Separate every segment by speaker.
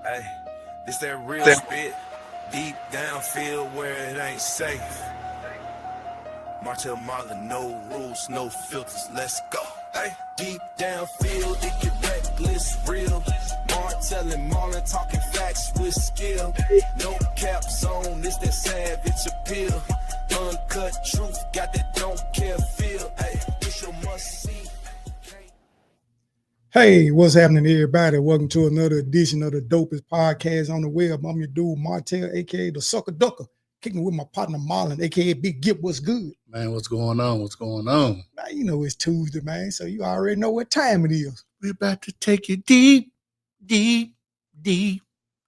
Speaker 1: Hey, this that real spit. Deep down field where it ain't safe. Martell Marlin, no rules, no filters, let's go. Hey, deep down field, it get reckless, real. Martell and Marlin talking facts with skill. No cap zone, this that savage appeal. Uncut truth, got that don't care feel. Hey, it's your must see.
Speaker 2: Hey, what's happening, everybody? Welcome to another edition of the dopest podcast on the web. I'm your dude, Martell, aka the Sucker Ducker, kicking with my partner, Marlon, aka Big Gip. What's good?
Speaker 3: Man, what's going on? What's going on?
Speaker 2: Man, you know it's Tuesday, man, so you already know what time it is.
Speaker 3: We're about to take you deep, deep, deep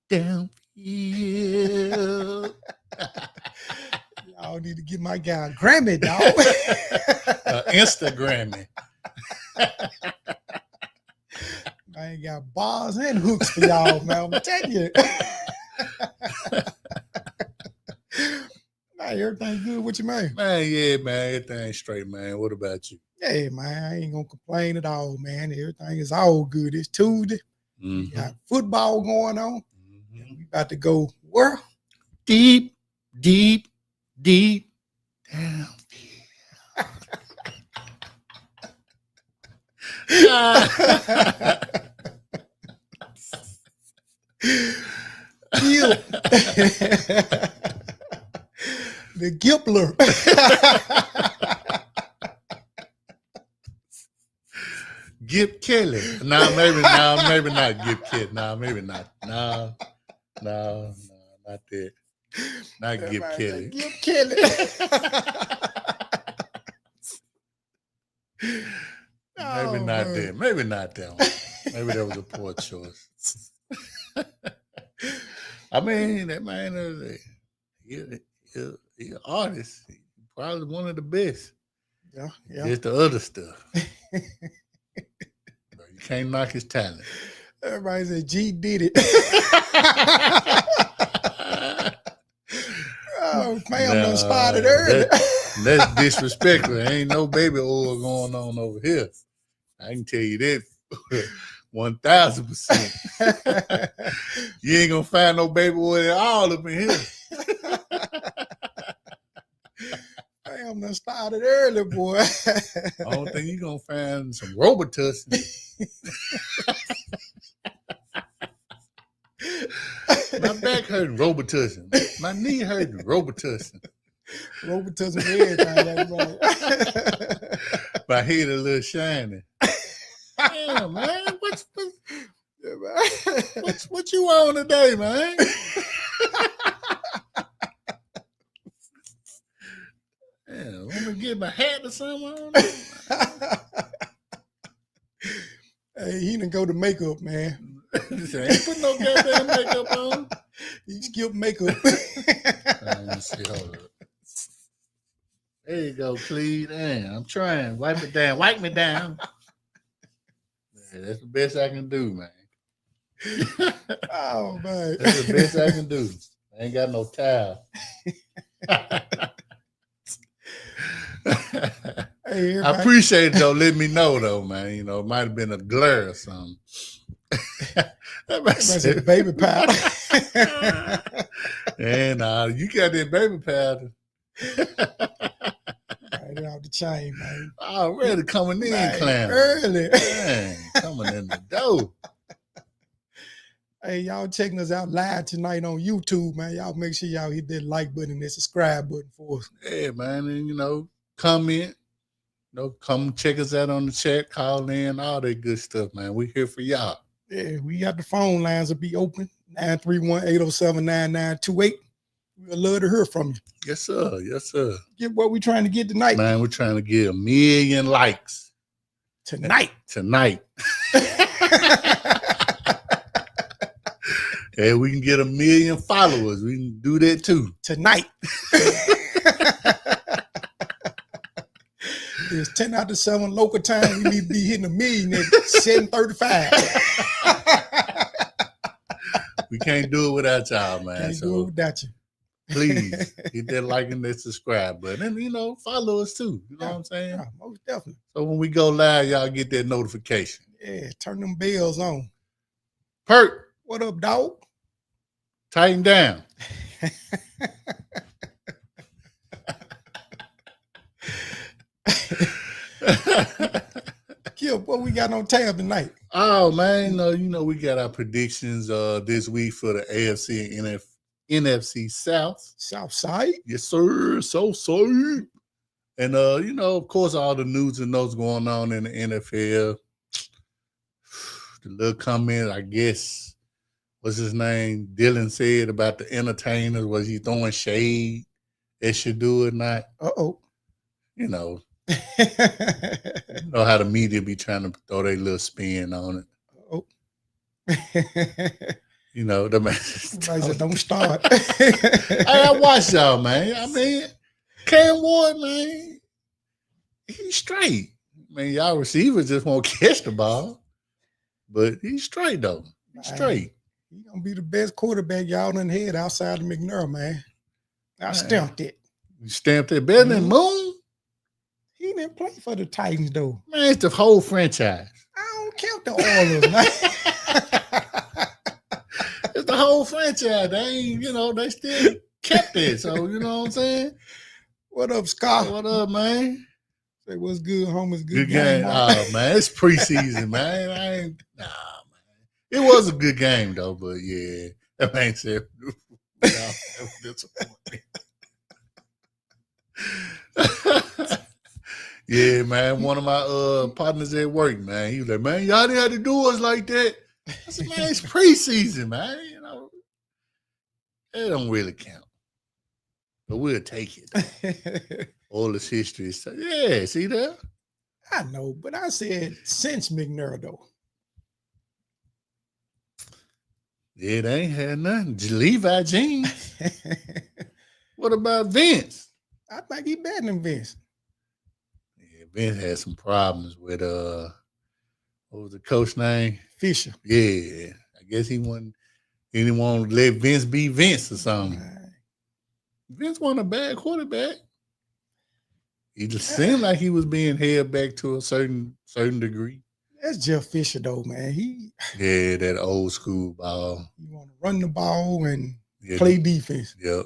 Speaker 3: down here.
Speaker 2: Y'all need to get my guy a Grammy, dog.
Speaker 3: Instagrammy.
Speaker 2: I ain't got bars and hooks for y'all, man. I'm gonna tell you. Man, everything good with you, man?
Speaker 3: Man, yeah, man. Everything's straight, man. What about you?
Speaker 2: Hey, man, I ain't gonna complain at all, man. Everything is all good. It's Tuesday. We got football going on. And we about to go where?
Speaker 3: Deep, deep, deep down.
Speaker 2: The Gipler.
Speaker 3: Gip Kelly. Maybe not Gip Kelly. Maybe not. No, not that. Not Gip Kelly.
Speaker 2: Gip Kelly.
Speaker 3: Maybe not that. Maybe not that one. Maybe that was a poor choice. I mean, that man is he's an artist. He's probably one of the best.
Speaker 2: Yeah.
Speaker 3: It's the other stuff. You can't knock his talent.
Speaker 2: Everybody said G did it. Oh, fam, done started early.
Speaker 3: That's disrespectful. Ain't no baby oil going on over here. I can tell you that 1,000%. You ain't gonna find no baby oil at all up in here.
Speaker 2: Fam, done started early, boy.
Speaker 3: I don't think you're gonna find some Robitussin. My back hurting, Robitussin. My knee hurting, Robitussin.
Speaker 2: Robitussin for everything, that's right.
Speaker 3: My head a little shiny. Yeah, man. What you on today, man? Yeah, want me to get my hat or something on?
Speaker 2: Hey, he didn't go to makeup, man.
Speaker 3: Ain't put no goddamn makeup on.
Speaker 2: He skipped makeup.
Speaker 3: Let me see, hold up. There you go, Cleve. Damn, I'm trying. Wipe it down. Wipe me down. Yeah, that's the best I can do, man.
Speaker 2: Oh, man.
Speaker 3: That's the best I can do. I ain't got no towel.
Speaker 2: Hey,
Speaker 3: I appreciate it, though. Let me know, though, man. You know, it might have been a glare or something.
Speaker 2: That's a baby powder.
Speaker 3: And you got that baby powder.
Speaker 2: Right out the chain, man.
Speaker 3: Already coming in,
Speaker 2: man,
Speaker 3: clown.
Speaker 2: early.
Speaker 3: Man, coming in the door.
Speaker 2: Hey, y'all checking us out live tonight on YouTube, man. Y'all make sure y'all hit that like button and that subscribe button for us.
Speaker 3: Yeah, man. And, comment. Come check us out on the chat, call in, all that good stuff, man. We here for y'all.
Speaker 2: Yeah, we got the phone lines will be open, 931-807-9928. We'd love to hear from you.
Speaker 3: Yes, sir. Yes, sir.
Speaker 2: Get what we trying to get tonight.
Speaker 3: Man, we're trying to get 1 million likes.
Speaker 2: Tonight.
Speaker 3: Yeah, we can get 1 million followers. We can do that too.
Speaker 2: Tonight. It's 10 after 7 local time. We need to be hitting 1 million at 7:35.
Speaker 3: We can't do it without y'all, man.
Speaker 2: Can't do it without you.
Speaker 3: Please hit that like and that subscribe button. And, follow us too. You know what I'm saying?
Speaker 2: Yeah, most definitely.
Speaker 3: So when we go live, y'all get that notification.
Speaker 2: Yeah, turn them bells on.
Speaker 3: Perk,
Speaker 2: What up, dog?
Speaker 3: tighten down.
Speaker 2: Kip, what we got on tab tonight?
Speaker 3: Oh man, you know we got our predictions this week for the AFC and NFC South.
Speaker 2: Southside.
Speaker 3: Yes, sir. So sorry. And you know, of course, all the news and notes going on in the NFL. The little comment, I guess, what's his name? Dylan said about the entertainers. Was he throwing shade? They should do it not.
Speaker 2: Uh-oh.
Speaker 3: You know how the media be trying to throw their little spin on it.
Speaker 2: Oh.
Speaker 3: You know, the man.
Speaker 2: Somebody said, don't start.
Speaker 3: Hey, I watch y'all, man. I mean, Cam Ward, man, he's straight. I mean, y'all receivers just won't catch the ball. But he's straight, though. He's straight.
Speaker 2: He's going to be the best quarterback y'all done had outside of McNair, man. I stamped it.
Speaker 3: You stamped it better than Moon?
Speaker 2: He didn't play for the Titans, though.
Speaker 3: Man, it's the whole franchise.
Speaker 2: I don't count the Oilers, man.
Speaker 3: It's the whole franchise. They ain't, they still kept it. So, you know what I'm saying?
Speaker 2: What up, Scott?
Speaker 3: What up, man?
Speaker 2: Say, what's good, home is
Speaker 3: good game. Oh, man, it's preseason, man. Man. It was a good game, though, but yeah. That man said, that was disappointing. Yeah, man. One of my partners at work, man, he was like, man, y'all didn't have to do us like that. I said, man, it's preseason, man. It don't really count. But we'll take it. All this history. So, yeah, see there?
Speaker 2: I know, but I said since McNair, though.
Speaker 3: Yeah, they ain't had nothing. Levi Jeans. What about Vince?
Speaker 2: I think he better than Vince.
Speaker 3: Yeah, Vince had some problems with what was the coach name?
Speaker 2: Fisher.
Speaker 3: Yeah. I guess he didn't want to let Vince be Vince or something. Right. Vince wasn't a bad quarterback. He just seemed like he was being held back to a certain degree.
Speaker 2: That's Jeff Fisher, though, man.
Speaker 3: Yeah, that old school ball.
Speaker 2: You want to run the ball and play defense.
Speaker 3: Yep.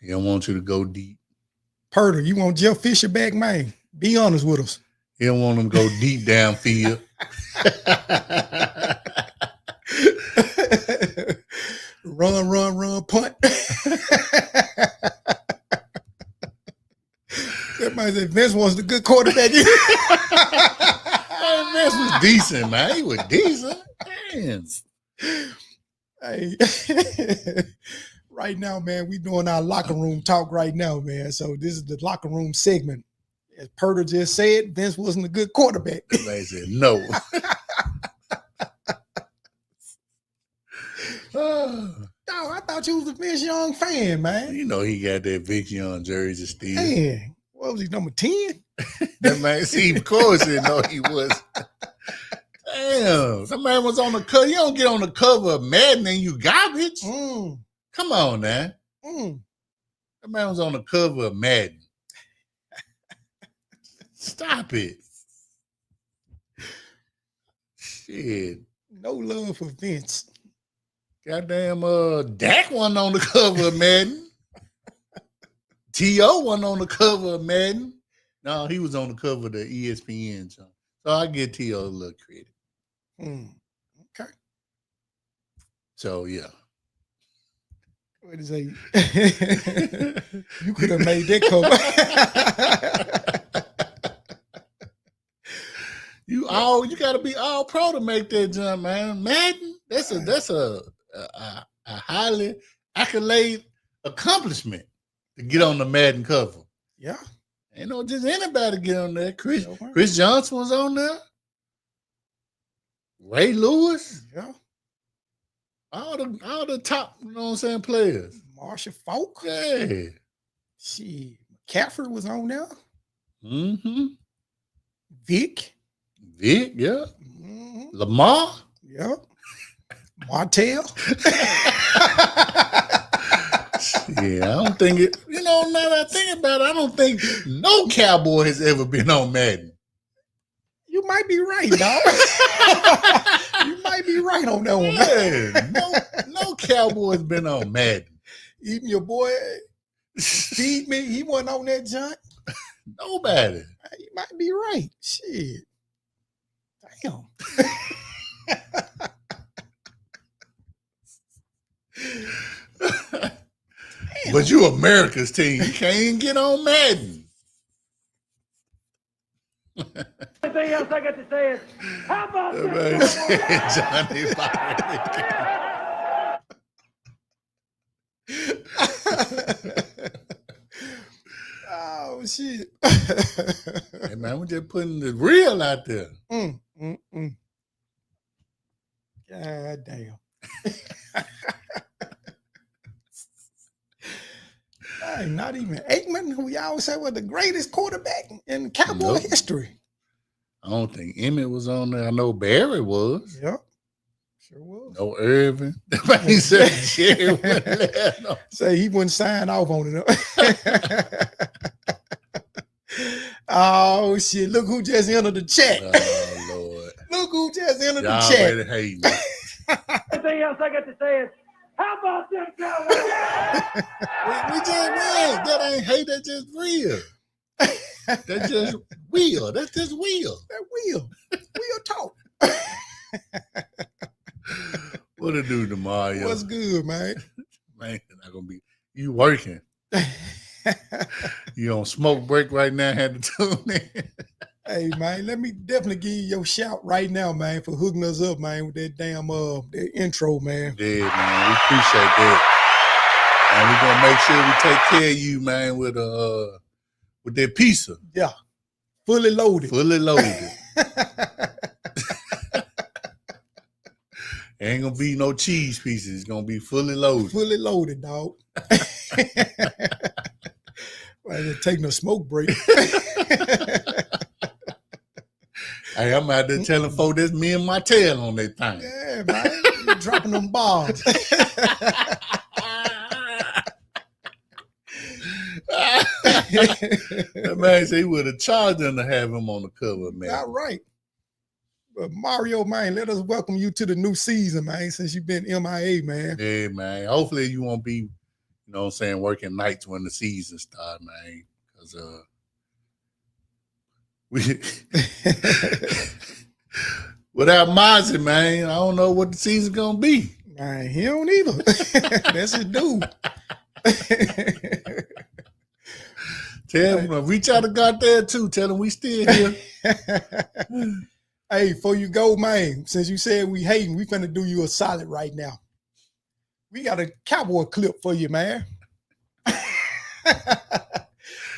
Speaker 3: He don't want you to go deep.
Speaker 2: Purdy, you want Jeff Fisher back, man? Be honest with us.
Speaker 3: He don't want him to go deep downfield.
Speaker 2: Run, punt. That man said Vince was the good quarterback.
Speaker 3: Vince was decent, man. He was decent. Man.
Speaker 2: Hey, right now, man, we doing our locker room talk right now, man. So this is the locker room segment. As Purdy just said, Vince wasn't a good quarterback.
Speaker 3: The man said no.
Speaker 2: No, I thought you was a Vince Young fan, man.
Speaker 3: You know he got that Vince Young jersey still.
Speaker 2: Man, what was he, number 10?
Speaker 3: That man, see, of course he know he was. Damn, that man was on the cover. You don't get on the cover of Madden and you garbage. Come on, now. That man was on the cover of Madden. Stop it. Shit.
Speaker 2: No love for Vince.
Speaker 3: Goddamn, Dak wasn't on the cover of Madden. T.O. wasn't on the cover of Madden. No, he was on the cover of the ESPN. So I give T.O. a little credit.
Speaker 2: Okay.
Speaker 3: So, yeah.
Speaker 2: What is that? You could have made that cover.
Speaker 3: You got to be all pro to make that jump, man. Madden, that's a highly accolade accomplishment to get on the Madden cover.
Speaker 2: Yeah.
Speaker 3: Ain't no just anybody get on there. Chris Johnson was on there. Ray Lewis.
Speaker 2: Yeah.
Speaker 3: All the top, you know what I'm saying, players.
Speaker 2: Marshall Faulk.
Speaker 3: Yeah.
Speaker 2: Shit. McCaffrey was on there.
Speaker 3: Mm-hmm.
Speaker 2: Vic,
Speaker 3: yeah. Lamar.
Speaker 2: Yep. Martell.
Speaker 3: Yeah, I don't think it, now that I think about it, I don't think no Cowboy has ever been on Madden.
Speaker 2: You might be right, dog. You might be right on that one, man.
Speaker 3: No Cowboys been on Madden.
Speaker 2: Even your boy Feed Me, he wasn't on that junk.
Speaker 3: Nobody.
Speaker 2: You might be right. Shit. Damn.
Speaker 3: But you America's team. You can't get on Madden.
Speaker 4: Anything else I got to say is, how about this?
Speaker 3: Johnny
Speaker 2: Oh, shit.
Speaker 3: Hey, man, we're just putting the real out there.
Speaker 2: God damn. Hey, not even Aikman, who we always say was the greatest quarterback in Cowboy history.
Speaker 3: I don't think Emmett was on there. I know Barry was.
Speaker 2: Yep. Sure was.
Speaker 3: No Irvin. He said Jerry wouldn't let him.
Speaker 2: Say he wouldn't sign off on it. Oh, shit. Look who just entered the chat.
Speaker 3: Oh, Lord.
Speaker 2: Look who just entered
Speaker 3: Y'all
Speaker 2: the chat.
Speaker 3: already hating.
Speaker 4: Anything else I got to say is, how about them Cowboys?
Speaker 3: We just win. That ain't hate. That's just real. That's just real. That's just real.
Speaker 2: That wheel. Wheel talk.
Speaker 3: What it do tomorrow?
Speaker 2: What's good, man?
Speaker 3: Man, not gonna be. You working? You on smoke break right now? Had to tune in.
Speaker 2: Hey, man, let me definitely give you your shout right now, man, for hooking us up, man, with that damn that intro, man.
Speaker 3: Yeah, man, we appreciate that. And we're gonna make sure we take care of you, man, with that pizza.
Speaker 2: Yeah, fully loaded.
Speaker 3: Fully loaded. Ain't gonna be no cheese pieces. It's gonna be fully loaded.
Speaker 2: Fully loaded, dog. Right, take no smoke break.
Speaker 3: Hey, I'm out there telling folks that's me and my tail on that thing.
Speaker 2: Yeah, man. You're dropping them bombs.
Speaker 3: That man said he would have charged them to have him on the cover, man.
Speaker 2: All right. But Mario, man, let us welcome you to the new season, man, since you've been MIA, man.
Speaker 3: Yeah, man. Hopefully you won't be, you know what I'm saying, working nights when the season starts, man. Because without Mozzie, man, I don't know what the season's gonna be.
Speaker 2: Man, he don't either. That's his dude.
Speaker 3: Tell him, reach out to God there too. Tell him we still here.
Speaker 2: Hey, before you go, man, since you said we hating, we finna do you a solid right now. We got a Cowboy clip for you, man.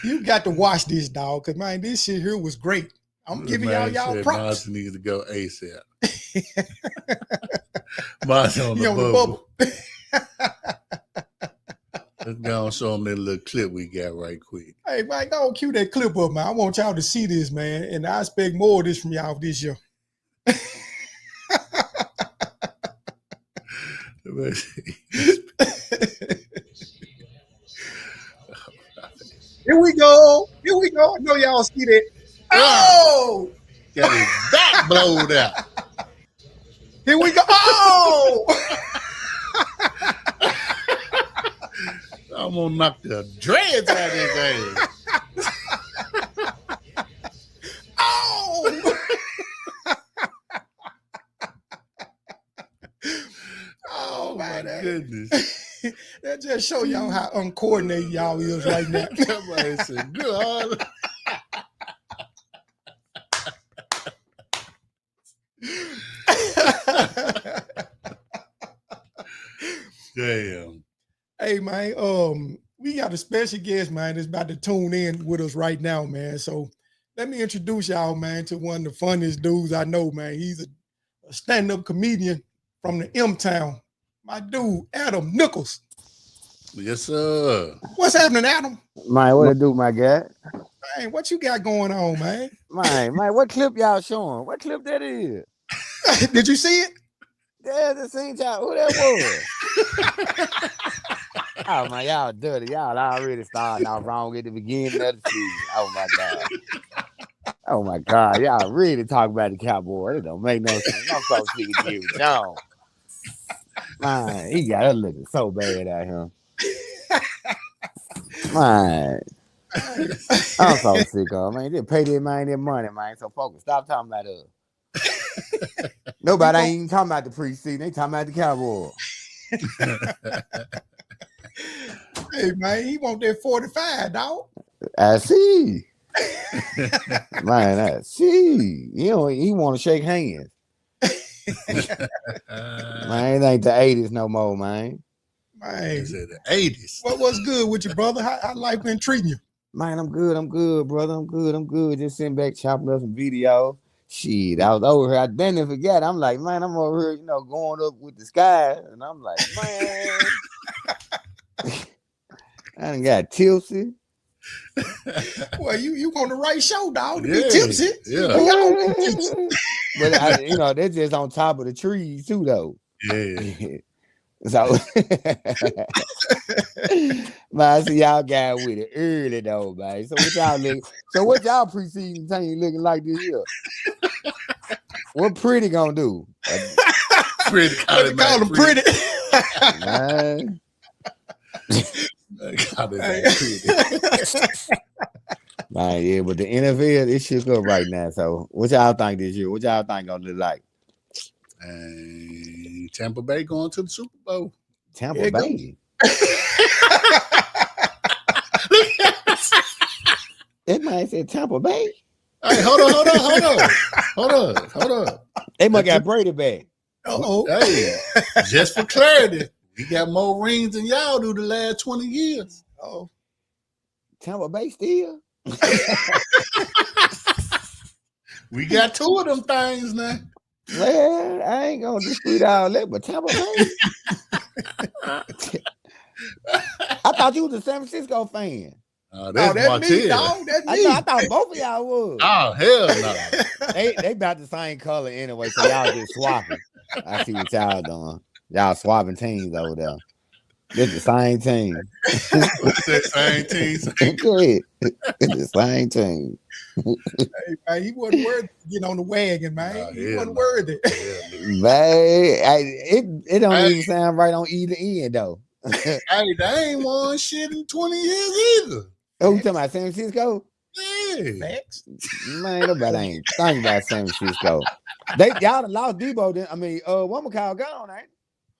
Speaker 2: You got to watch this, dog, because, man, this shit here was great. I'm giving y'all props.
Speaker 3: Mozzie needs to go ASAP. Mozzie on
Speaker 2: He
Speaker 3: the
Speaker 2: on the
Speaker 3: bubble.
Speaker 2: bubble.
Speaker 3: Let's go and show them that little clip we got right quick.
Speaker 2: Hey, man, go cue that clip up, man. I want y'all to see this, man, and I expect more of this from y'all this year. Here we go. Here we go. I know y'all see that. Oh!
Speaker 3: Got his back blowed out.
Speaker 2: Here we go. Oh!
Speaker 3: I'm gonna knock the dreads out of his ass.
Speaker 2: Oh! Oh,
Speaker 3: My
Speaker 2: man.
Speaker 3: goodness.
Speaker 2: That just show y'all how uncoordinated y'all is right now.
Speaker 3: Somebody said, good. Damn.
Speaker 2: Hey, man, we got a special guest, man, that's about to tune in with us right now, man. So let me introduce y'all, man, to one of the funniest dudes I know, man. He's a stand-up comedian from the M-Town. My dude, Adam Nichols.
Speaker 3: Yes, sir.
Speaker 2: What's happening, Adam?
Speaker 5: Man, what it do, my guy?
Speaker 2: Man, what you got going on, man?
Speaker 5: Man, what clip y'all showing? What clip that is?
Speaker 2: Did you see it?
Speaker 5: Yeah, the same time. Who that was? Oh, man, y'all dirty. Y'all already starting off wrong at the beginning of the season. Oh, my God. Oh my God, y'all really talk about the Cowboys. It don't make no sense. I'm so sick of Jerry Jones. Man, he got us looking so bad out here. Man, I'm so sick of man. Just pay that man their money, man. So folks, stop talking about us. Nobody ain't even talking about the preseason. They talking about the Cowboys.
Speaker 2: Hey man, he want that 45, dog.
Speaker 5: I see. Man, I see. He want to shake hands. Man, it ain't the 80s no more, man.
Speaker 2: Man,
Speaker 3: the 80s.
Speaker 2: What's good with you, brother? How life been treating you?
Speaker 5: Man, I'm good, brother. I'm good. Just sitting back chopping up some video. Shit, I was over here. I didn't forget. I'm like, man, I'm over here, going up with the sky. And I'm like, man, I done got tipsy.
Speaker 2: Well, you on the right show, dog. To
Speaker 3: Yeah,
Speaker 2: be tipsy.
Speaker 3: yeah.
Speaker 5: But they're just on top of the trees too, though.
Speaker 3: Yeah.
Speaker 5: So, man, I see y'all got with it early though, man. So what y'all preseason team looking like this year? What Pretty gonna do?
Speaker 3: Pretty.
Speaker 2: Call him Pretty.
Speaker 5: Man. Man, yeah, but the NFL it shook up right now. So what y'all think this year? What y'all think gonna look like?
Speaker 3: Tampa Bay going to the Super Bowl.
Speaker 5: Tampa Bay. That man said Tampa Bay.
Speaker 3: Hey, hold on.
Speaker 5: They must got Brady back.
Speaker 3: Hey, just for clarity, we got more rings than y'all do the last 20 years.
Speaker 2: Oh,
Speaker 5: Tampa Bay still.
Speaker 3: We got 2 of them things now.
Speaker 5: Well, I ain't gonna dispute all that, but Tampa Bay. I thought you was a San Francisco fan.
Speaker 3: That's
Speaker 2: me, dog. That's me.
Speaker 5: I thought both of y'all was.
Speaker 3: Oh, hell no.
Speaker 5: They about the same color anyway, so y'all just swapping. I see what y'all doing. Y'all swapping teams over there. It's the same team.
Speaker 3: It's the same team.
Speaker 5: Go ahead. It's the same team.
Speaker 2: Hey, man, he wasn't worthy to get on the wagon, man. He wasn't worthy.
Speaker 5: Man, it don't even sound right on either end, though.
Speaker 3: Hey, they ain't won shit in 20 years either.
Speaker 5: Oh, you talking about San Francisco?
Speaker 3: Yeah.
Speaker 2: Facts.
Speaker 5: Man, nobody ain't talking about San Francisco. Y'all done lost Debo. Then I mean, one McCall gone, ain't?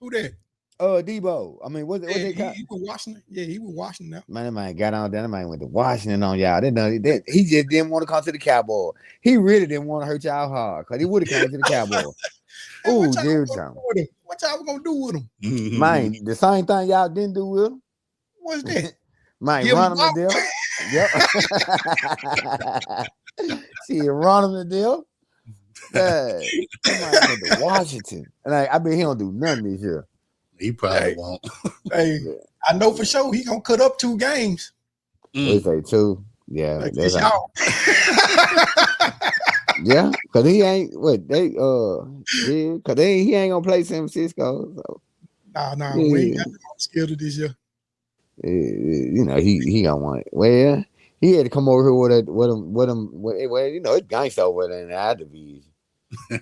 Speaker 2: Who that?
Speaker 5: Debo. I mean, what they call?
Speaker 2: He was Washington. Yeah, he was Washington now.
Speaker 5: Man, that man got on there. That man went to Washington on y'all. He just didn't want to come to the Cowboys. He really didn't want to hurt y'all hard because he would have came to the Cowboys.
Speaker 2: Hey,
Speaker 5: Ooh,
Speaker 2: what
Speaker 5: Jerry
Speaker 2: y'all gonna do with him?
Speaker 5: Man, the same thing y'all didn't do with him.
Speaker 2: What's that?
Speaker 5: Man,
Speaker 2: Give
Speaker 5: run
Speaker 2: him
Speaker 5: him the deal. Yep. See, run him the deal. Hey, man went to Washington. And I bet he don't do nothing this year.
Speaker 3: He probably won't.
Speaker 2: Hey, I know for sure he gonna cut up 2 games.
Speaker 5: They say 2. Yeah,
Speaker 2: Like
Speaker 5: that's
Speaker 2: y'all.
Speaker 5: Yeah, because he ain't he ain't gonna play San Francisco. So.
Speaker 2: Nah,
Speaker 5: Yeah.
Speaker 2: we ain't got the schedule this year.
Speaker 5: He gonna want it. Well, he had to come over here with him. It's gangster over there in our division.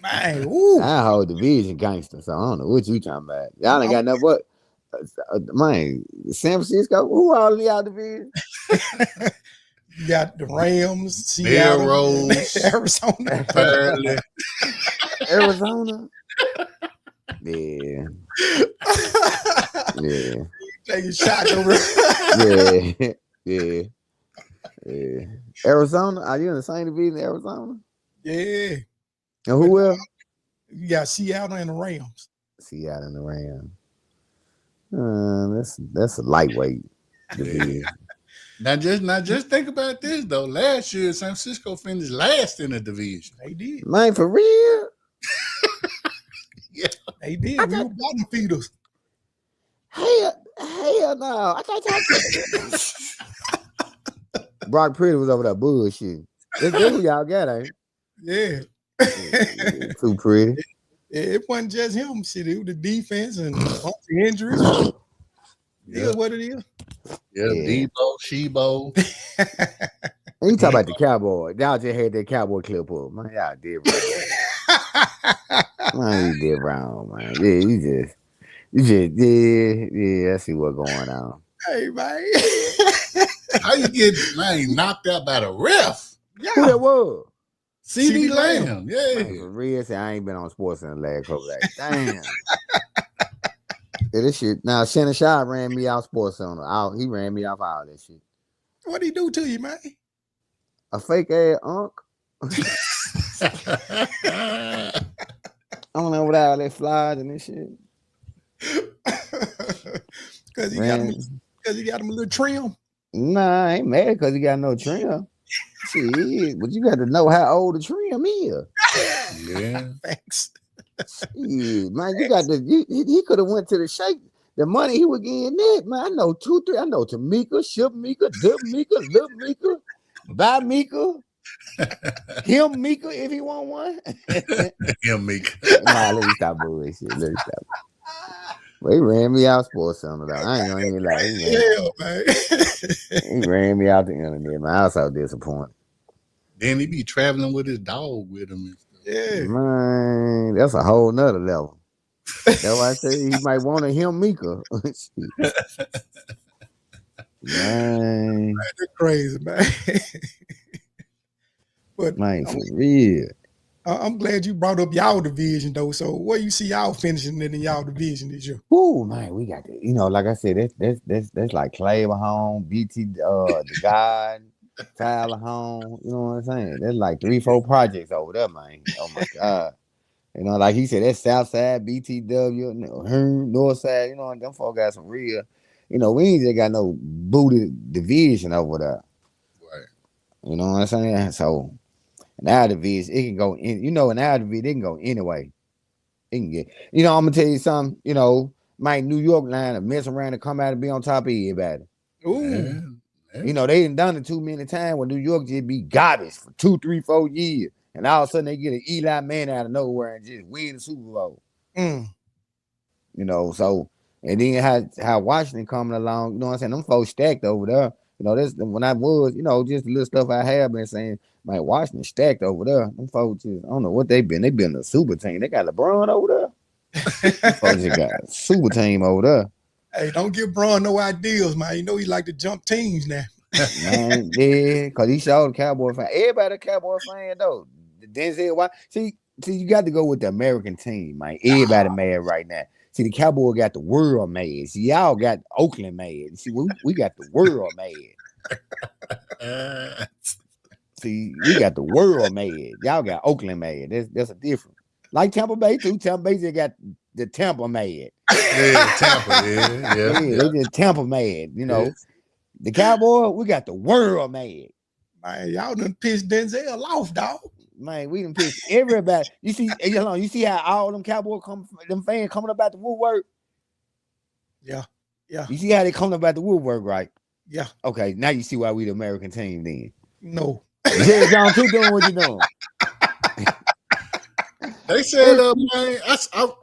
Speaker 2: Man, ooh.
Speaker 5: Our whole division gangster. So I don't know what you talking about. Y'all ain't got nothing but man, San Francisco. Who all in y'all division?
Speaker 2: You got the Rams, Seattle,
Speaker 3: Rose,
Speaker 2: Arizona,
Speaker 3: Apparel.
Speaker 5: Arizona. Yeah.
Speaker 2: Taking shots over.
Speaker 5: Yeah. Arizona. Are you in the same division, Arizona?
Speaker 2: Yeah.
Speaker 5: And who else?
Speaker 2: You got Seattle and the Rams.
Speaker 5: Seattle and the Rams. That's a lightweight division.
Speaker 3: Now just think about this though. Last year, San Francisco finished last in the division.
Speaker 2: They did.
Speaker 5: Man, for real?
Speaker 3: Yeah,
Speaker 2: they did. We were bottom feeders.
Speaker 5: Hell no. I thought Brock Purdy was over there bullshit. That's who y'all got, ain't
Speaker 2: it?
Speaker 5: Yeah. Too pretty.
Speaker 2: It wasn't just him. Shit, it was the defense and a bunch of injuries. It is what it is.
Speaker 3: Yeah. Debo, Shebo.
Speaker 5: And you talk about the cowboy. Y'all just had that cowboy clip up. Man, y'all did wrong. Man, you did wrong, man. Yeah, yeah, I see what's going on.
Speaker 2: Hey, man.
Speaker 3: How you get knocked out by the ref?
Speaker 5: Who that was?
Speaker 3: CD Lamb. Yeah.
Speaker 5: Man, for real, say I ain't been on sports in the last couple days. Damn. Yeah, this shit. Now, Shannon Sharp ran me out sports on her. He ran me off all that shit.
Speaker 2: What'd he do to you, man?
Speaker 5: A fake ass unk. I don't know what all that flies and this shit.
Speaker 2: Because he got him a little trim.
Speaker 5: Nah, I ain't mad because he got no trim. Shit, but you got to know how old the trim is.
Speaker 3: Yeah.
Speaker 2: Thanks.
Speaker 5: Shit, man, you got to. He could have went to the shake. The money he was getting that, man. I know 2, 3. I know Tamika, Ship Mika, Dip Mika, Lip Mika, Buy Mika, him Mika if he want one.
Speaker 3: Him Mika.
Speaker 5: Nah, let me stop bullshit. Let me stop. Well, he ran me out Sports Center though. I ain't gonna even lie. He ran me out the internet, man. I was so disappointed.
Speaker 3: Then he be traveling with his dog with him and stuff.
Speaker 2: Yeah.
Speaker 5: Man, that's a whole nother level. That's why I say he might want to him Mika. Man.
Speaker 2: That's crazy, man. But
Speaker 5: Man, for real.
Speaker 2: I'm glad you brought up y'all division though. So where you see y'all finishing in y'all division this year?
Speaker 5: Ooh, man, we got the, like I said, that's like Claverhome, BT, the God, Tyler Home. You know what I'm saying? There's like 3-4 projects over there, man. Oh my God. Like he said, that's Southside, BTW, Northside. Them folks got some real. We ain't just got no booty division over there.
Speaker 3: Right.
Speaker 5: You know what I'm saying? So in our division, it can go in. In our division, it can go anyway. It can get. I'm gonna tell you something. My New York line to mess around and come out and be on top of everybody.
Speaker 2: Ooh.
Speaker 3: Yeah.
Speaker 5: They done done it too many times when New York just be garbage for 2, 3, 4 years. And all of a sudden they get an Eli Man out of nowhere and just win the Super Bowl. So and then how Washington coming along, you know what I'm saying? Them folks stacked over there. This when I was, just the little stuff I have been saying, man, Washington stacked over there. Them folks just, I don't know what they been. They been a super team. They got LeBron over there. Them folks just got a super team over there.
Speaker 2: Hey, don't give Braun no ideas, man. He like to jump teams now.
Speaker 5: Man, yeah, because he showed the Cowboy fan. Everybody a Cowboy fan though. Denzel, why? See, you got to go with the American team, man. Everybody mad right now. See, the Cowboy got the world mad. See, y'all got Oakland mad. See, we got the world mad. See, we got the world mad. Y'all got Oakland mad. That's a difference. Like Tampa Bay too. Tampa Bay just got the Tampa mad.
Speaker 3: Yeah, Tampa. Yeah.
Speaker 5: They just Tampa mad. The Cowboy, we got the world mad.
Speaker 2: Man, y'all done pissed Denzel off, dog.
Speaker 5: Man, we done pissed everybody. You see how all them Cowboys them fans coming up at the woodwork?
Speaker 2: Yeah.
Speaker 5: You see how they coming up at the woodwork, right?
Speaker 2: Yeah.
Speaker 5: Okay, now you see why we the American team then.
Speaker 2: No.
Speaker 5: Jerry Jones, keep doing what you doing.
Speaker 3: They said, man,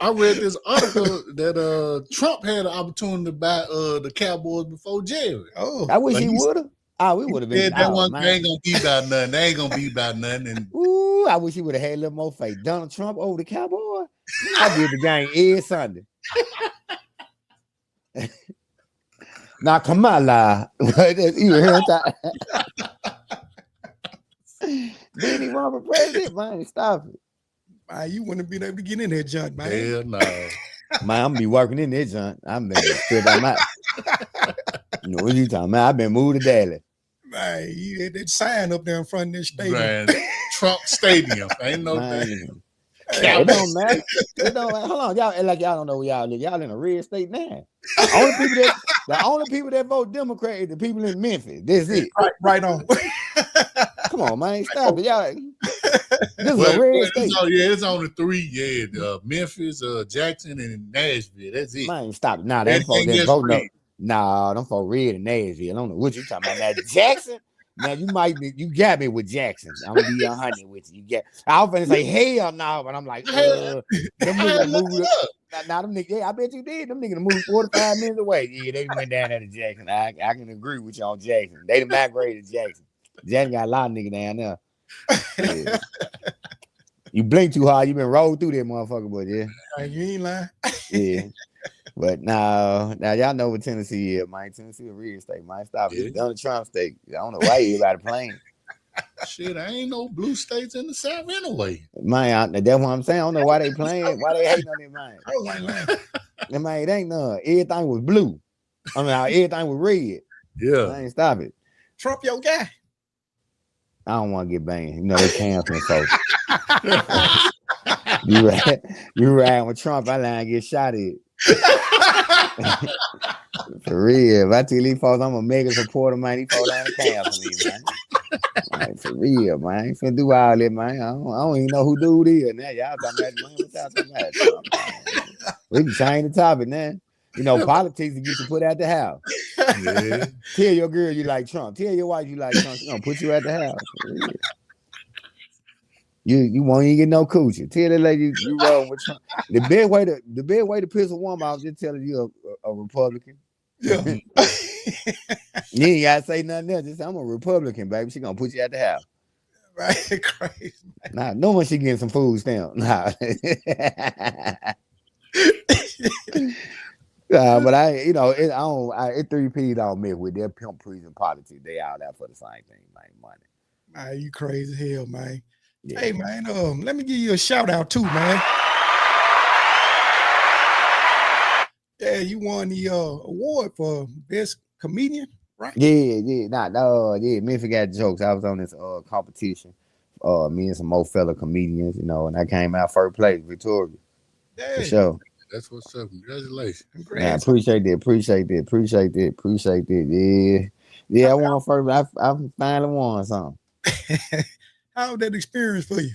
Speaker 3: I read this article that Trump had an opportunity to buy the Cowboys before Jerry.
Speaker 5: Oh, I wish he would have. We would have been.
Speaker 3: That one they ain't gonna be about nothing. They ain't gonna be about nothing. And
Speaker 5: ooh, I wish he would have had a little more faith. Donald Trump over the Cowboy. I did the game every Sunday. Now Kamala, you heard that? Did he run for president? Man, stop it.
Speaker 2: Man, you wouldn't have been able to get in that junk, man.
Speaker 3: hell no.
Speaker 5: Man, I'm gonna be working in that junk. I'm been still by my. You know what you talking about? I've been moved to Dallas.
Speaker 2: Man, you had that sign up there in front of this stadium.
Speaker 3: Grand Trump Stadium. Ain't no thing.
Speaker 5: It don't matter. It don't matter. Hold on, y'all act like y'all don't know where y'all live. Y'all in a red state now. The only people that vote Democrat is the people in Memphis. That's it.
Speaker 2: Right on.
Speaker 5: Come on, man. Stop it. Y'all. This is a red state.
Speaker 3: It's only 3. Yeah, Memphis, Jackson, and Nashville. That's it.
Speaker 5: Man, stop it. Nah, them folks that vote no. Nah, them folks red in Nashville. I don't know what you talking about. Now, Jackson. Now you got me with Jackson. I'm gonna be 100 with you. I was finna say hell no, but I'm like, them niggas moved up. Now them niggas, yeah, I bet you did. Them niggas moved 45 minutes away. Yeah, they went down there to Jackson. I can agree with you on Jackson. They migrated to Jackson. Jack got a lot of niggas down there. Yeah. You blink too hard, you been rolled through that motherfucker, but yeah.
Speaker 2: You ain't lying.
Speaker 5: Yeah. But now y'all know what Tennessee is, man. Tennessee a real state, man. Stop it.
Speaker 3: Yeah.
Speaker 5: It's Donald Trump state. I don't know why everybody playing.
Speaker 3: Shit, I ain't no blue states in the South anyway.
Speaker 5: Man, that's what I'm saying. I don't know why they playing. Why they hating on that, man?
Speaker 2: Oh, I ain't lying.
Speaker 5: That man, it ain't none. Everything was blue. I mean, everything was red.
Speaker 3: Yeah.
Speaker 5: I ain't stop it.
Speaker 2: Trump, your guy.
Speaker 5: I don't want to get banned. You know, they canceling folks. You ride with Trump, I line get shot at. For real. If I tell these folks I'm a mega supporter, man, these folks ain't cancel me, man. Like, for real, man. I ain't finna do all that, man. I don't even know who dude is now. Y'all talking about, man, what y'all talking about? Trump, man? We can change the topic now. You know, politics to get you put out the house.
Speaker 3: Yeah.
Speaker 5: Tell your girl you like Trump. Tell your wife you like Trump. She gonna put you at the house. You won't even get no coochie. Tell that lady you roll with Trump. The best way to piss a woman off is just telling you a Republican.
Speaker 2: Yeah.
Speaker 5: You ain't gotta say nothing else. Just say, I'm a Republican, baby. She gonna put you at the house.
Speaker 2: Right. Crazy.
Speaker 5: Nah, no one she getting some food stamp. Nah. But it 3P don't mess with their pimp prison politics. They all out for the same thing, man. Money.
Speaker 2: Man, you crazy as hell, man.
Speaker 5: Yeah.
Speaker 2: Hey, man, let me give you a shout out too, man. Yeah, you won the award for best comedian, right?
Speaker 5: Yeah. Memphis got jokes. I was on this competition. Me and some more fellow comedians, and I came out first place, Victoria.
Speaker 2: Yeah.
Speaker 5: For sure.
Speaker 3: That's what's up. Congratulations.
Speaker 5: Yeah, I appreciate that. Yeah, I won first. I finally won something.
Speaker 2: How was that experience for you?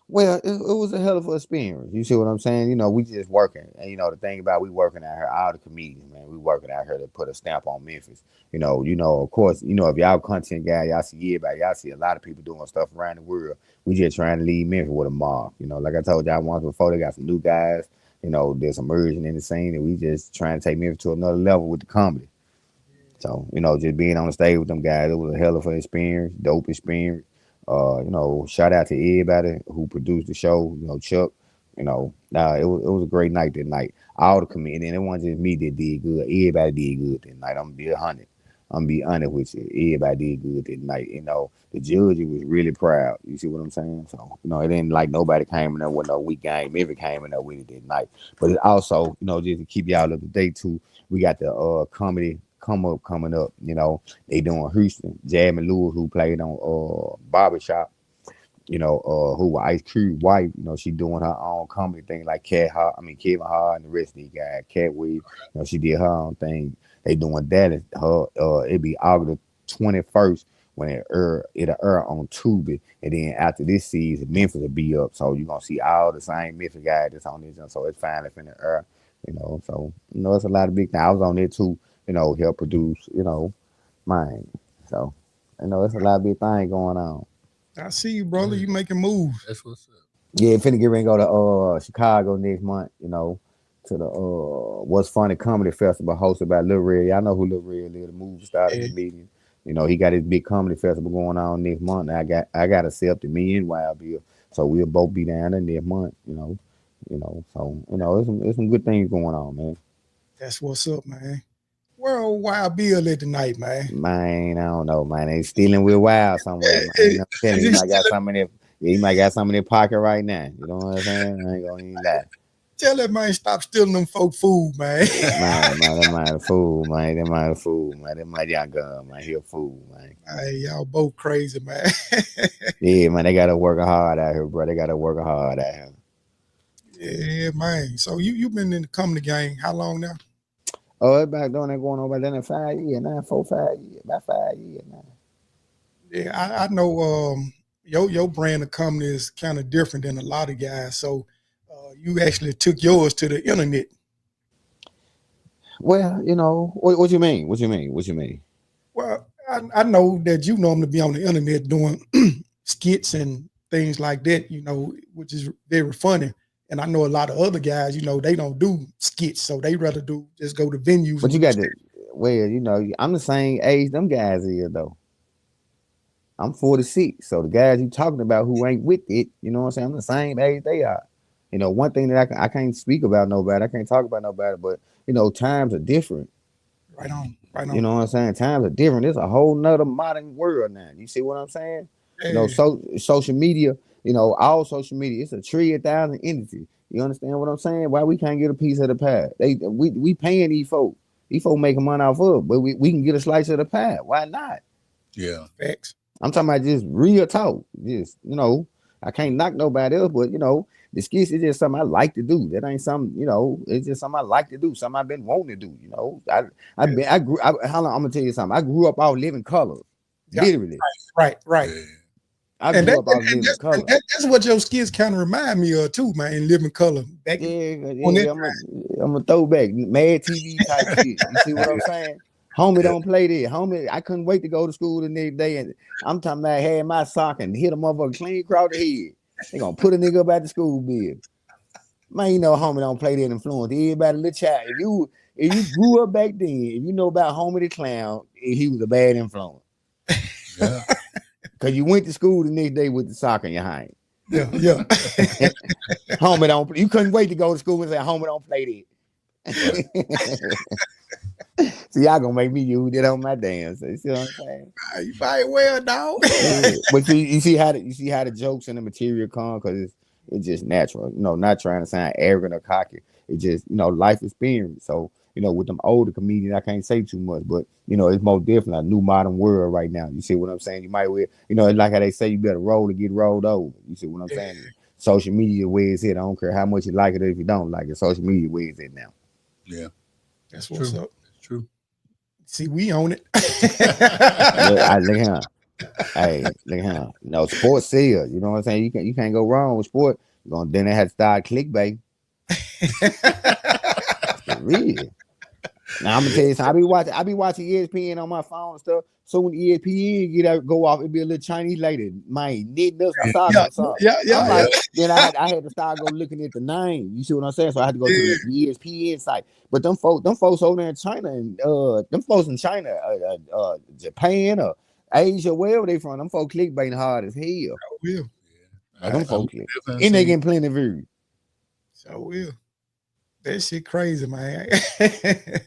Speaker 5: Well, it was a hell of an experience. You see what I'm saying? We just working. And the thing about we working out here, all the comedians, man, we working out here to put a stamp on Memphis. Of course, if y'all content guy, y'all see everybody, y'all see a lot of people doing stuff around the world. We just trying to leave Memphis with a mark. Like I told y'all once before, they got some new guys. There's emerging in the scene, and we just trying to take Memphis to another level with the comedy. So, just being on the stage with them guys, it was a hell of an experience, dope experience. Shout out to everybody who produced the show, Chuck. It was a great night that night. All the comedians, and it wasn't just me that did good. Everybody did good that night. I'm gonna be honest with you. Everybody did good that night. The judge was really proud. You see what I'm saying? So, it ain't like nobody came in there with no weak game. Every came in there with it that night. But it also, just to keep y'all up to date too, we got the comedy coming up. They doing Houston. Jasmine Lewis, who played on Barbershop, who was Ice Cube wife, she doing her own comedy thing like Kevin Hart and the rest of these guys. Cat Weave, she did her own thing. They doing that. It'll be August 21st when it'll air on Tubi, and then after this season, Memphis will be up. So you're gonna see all the same Memphis guys that's on this, so it's finally finna air. So it's a lot of big things. I was on there too. Help produce. Mine. So it's a lot of big things going on.
Speaker 2: I see you, brother. You making moves.
Speaker 3: That's what's up.
Speaker 5: Yeah, finna get ready to go to Chicago next month. To the What's Funny Comedy Festival hosted by Lil Red. Y'all know who Lil Red is, the movie star, the comedian. He got his big comedy festival going on next month. I got accepted, me and Wild Bill. So we'll both be down there next month, So it's some good things going on, man.
Speaker 2: That's what's up, man. Where old Wild Bill at tonight, man?
Speaker 5: Man, I don't know, man. They stealing with Wild somewhere, man. I'm telling you, he might got something in he might got something in their pocket right now. You know what I'm saying? I ain't gonna even lie.
Speaker 2: Tell that man stop stealing them folk food, man.
Speaker 5: man, that man a fool, man. That man a fool, man. That man young gun, man. He a fool, man.
Speaker 2: Hey, y'all both crazy, man.
Speaker 5: Yeah, man. They gotta work hard out here, bro. They gotta work hard out here.
Speaker 2: Yeah, man. So you been in the comedy game how long now?
Speaker 5: Oh, it's back doing that going on about then 5 years now, 4-5 years, about 5 years now.
Speaker 2: Yeah, I know your brand of comedy is kind of different than a lot of guys. So you actually took yours to the internet.
Speaker 5: Well, what you mean? What you mean?
Speaker 2: Well, I know that you normally be on the internet doing skits and things like that, which is very funny. And I know a lot of other guys, they don't do skits, so they rather just go to venues.
Speaker 5: But you got to, I'm the same age them guys is though. I'm 46. So the guys you talking about who ain't with it, you know what I'm saying? I'm the same age they are. You know, one thing that I can't speak about nobody, I can't talk about nobody, but you know, times are different.
Speaker 2: Right on. Right
Speaker 5: You
Speaker 2: on.
Speaker 5: know what I'm saying? Times are different. It's a whole nother modern world now. You see what I'm saying? You know,
Speaker 2: Hey,
Speaker 5: social media, you know, all social media, it's a trillion thousand entity. You understand what I'm saying? Why we can't get a piece of the pie? We paying these folks. These folks making money off of, but we can get a slice of the pie. Why not?
Speaker 3: Yeah.
Speaker 2: facts.
Speaker 5: I'm talking about just real talk. Just, you know, I can't knock nobody else, but you know, the skits is just something I like to do. That ain't something, you know, it's just something I like to do, something I've been wanting to do, you know. How long I'm gonna tell you something. I grew up out living color.
Speaker 2: Yeah.
Speaker 5: Literally.
Speaker 2: Right. Right.
Speaker 3: Yeah.
Speaker 5: I
Speaker 2: And
Speaker 5: grew
Speaker 2: that,
Speaker 5: up out
Speaker 2: and
Speaker 5: living color.
Speaker 2: that's what your skits kind of remind me of too, man. In living color. Back on that
Speaker 5: I'm a throwback, mad TV type shit. You see what I'm saying? Homie,
Speaker 3: Yeah.
Speaker 5: don't play this. Homie, I couldn't wait to go to school the next day, and I'm talking about had my sock and hit a motherfucker clean across the head. They gonna put a nigga up at the school bill. Man, you know, homie don't play that influence. Everybody, little child. If you grew up back then, if you know about Homie the Clown, he was a bad influence.
Speaker 3: Yeah.
Speaker 5: Cause you went to school the next day with the sock in your hand.
Speaker 2: yeah.
Speaker 5: Homie don't. You couldn't wait to go to school and say, "Homie don't play that." So y'all gonna make me use it on my dance. You see what I'm saying?
Speaker 2: You might well, dog.
Speaker 5: Yeah. But you see how the jokes and the material come because it's just natural. You know, not trying to sound arrogant or cocky. It's just, you know, life experience. So, you know, with them older comedians, I can't say too much, but you know, it's more definitely a new modern world right now. You see what I'm saying? You might well, you know, it's like how they say you better roll to get rolled over. You see what I'm saying? Social media where it's at. I don't care how much you like it or if you don't like it. Social media where it's at now.
Speaker 3: Yeah.
Speaker 2: That's what's
Speaker 3: True.
Speaker 2: up.
Speaker 3: It's true.
Speaker 2: See, we own it.
Speaker 5: Look here. Hey, look here. No, sports sells. You know what I'm saying? You can't go wrong with sport. Then they had to start clickbait. For real. Now I'm gonna tell you something. I be watching ESPN on my phone and stuff. So when ESPN go off, it be a little Chinese lady, man, knitting up some socks or something. I'm like, then I had to start go looking at the name. You see what I'm saying? So I had to go to the ESPN site. But them folks over there in China and them folks in China, Japan or Asia, wherever they from, them folks clickbaiting hard as hell.
Speaker 2: So will.
Speaker 5: Them folks click. And they getting plenty of views.
Speaker 2: So will. That shit crazy, man.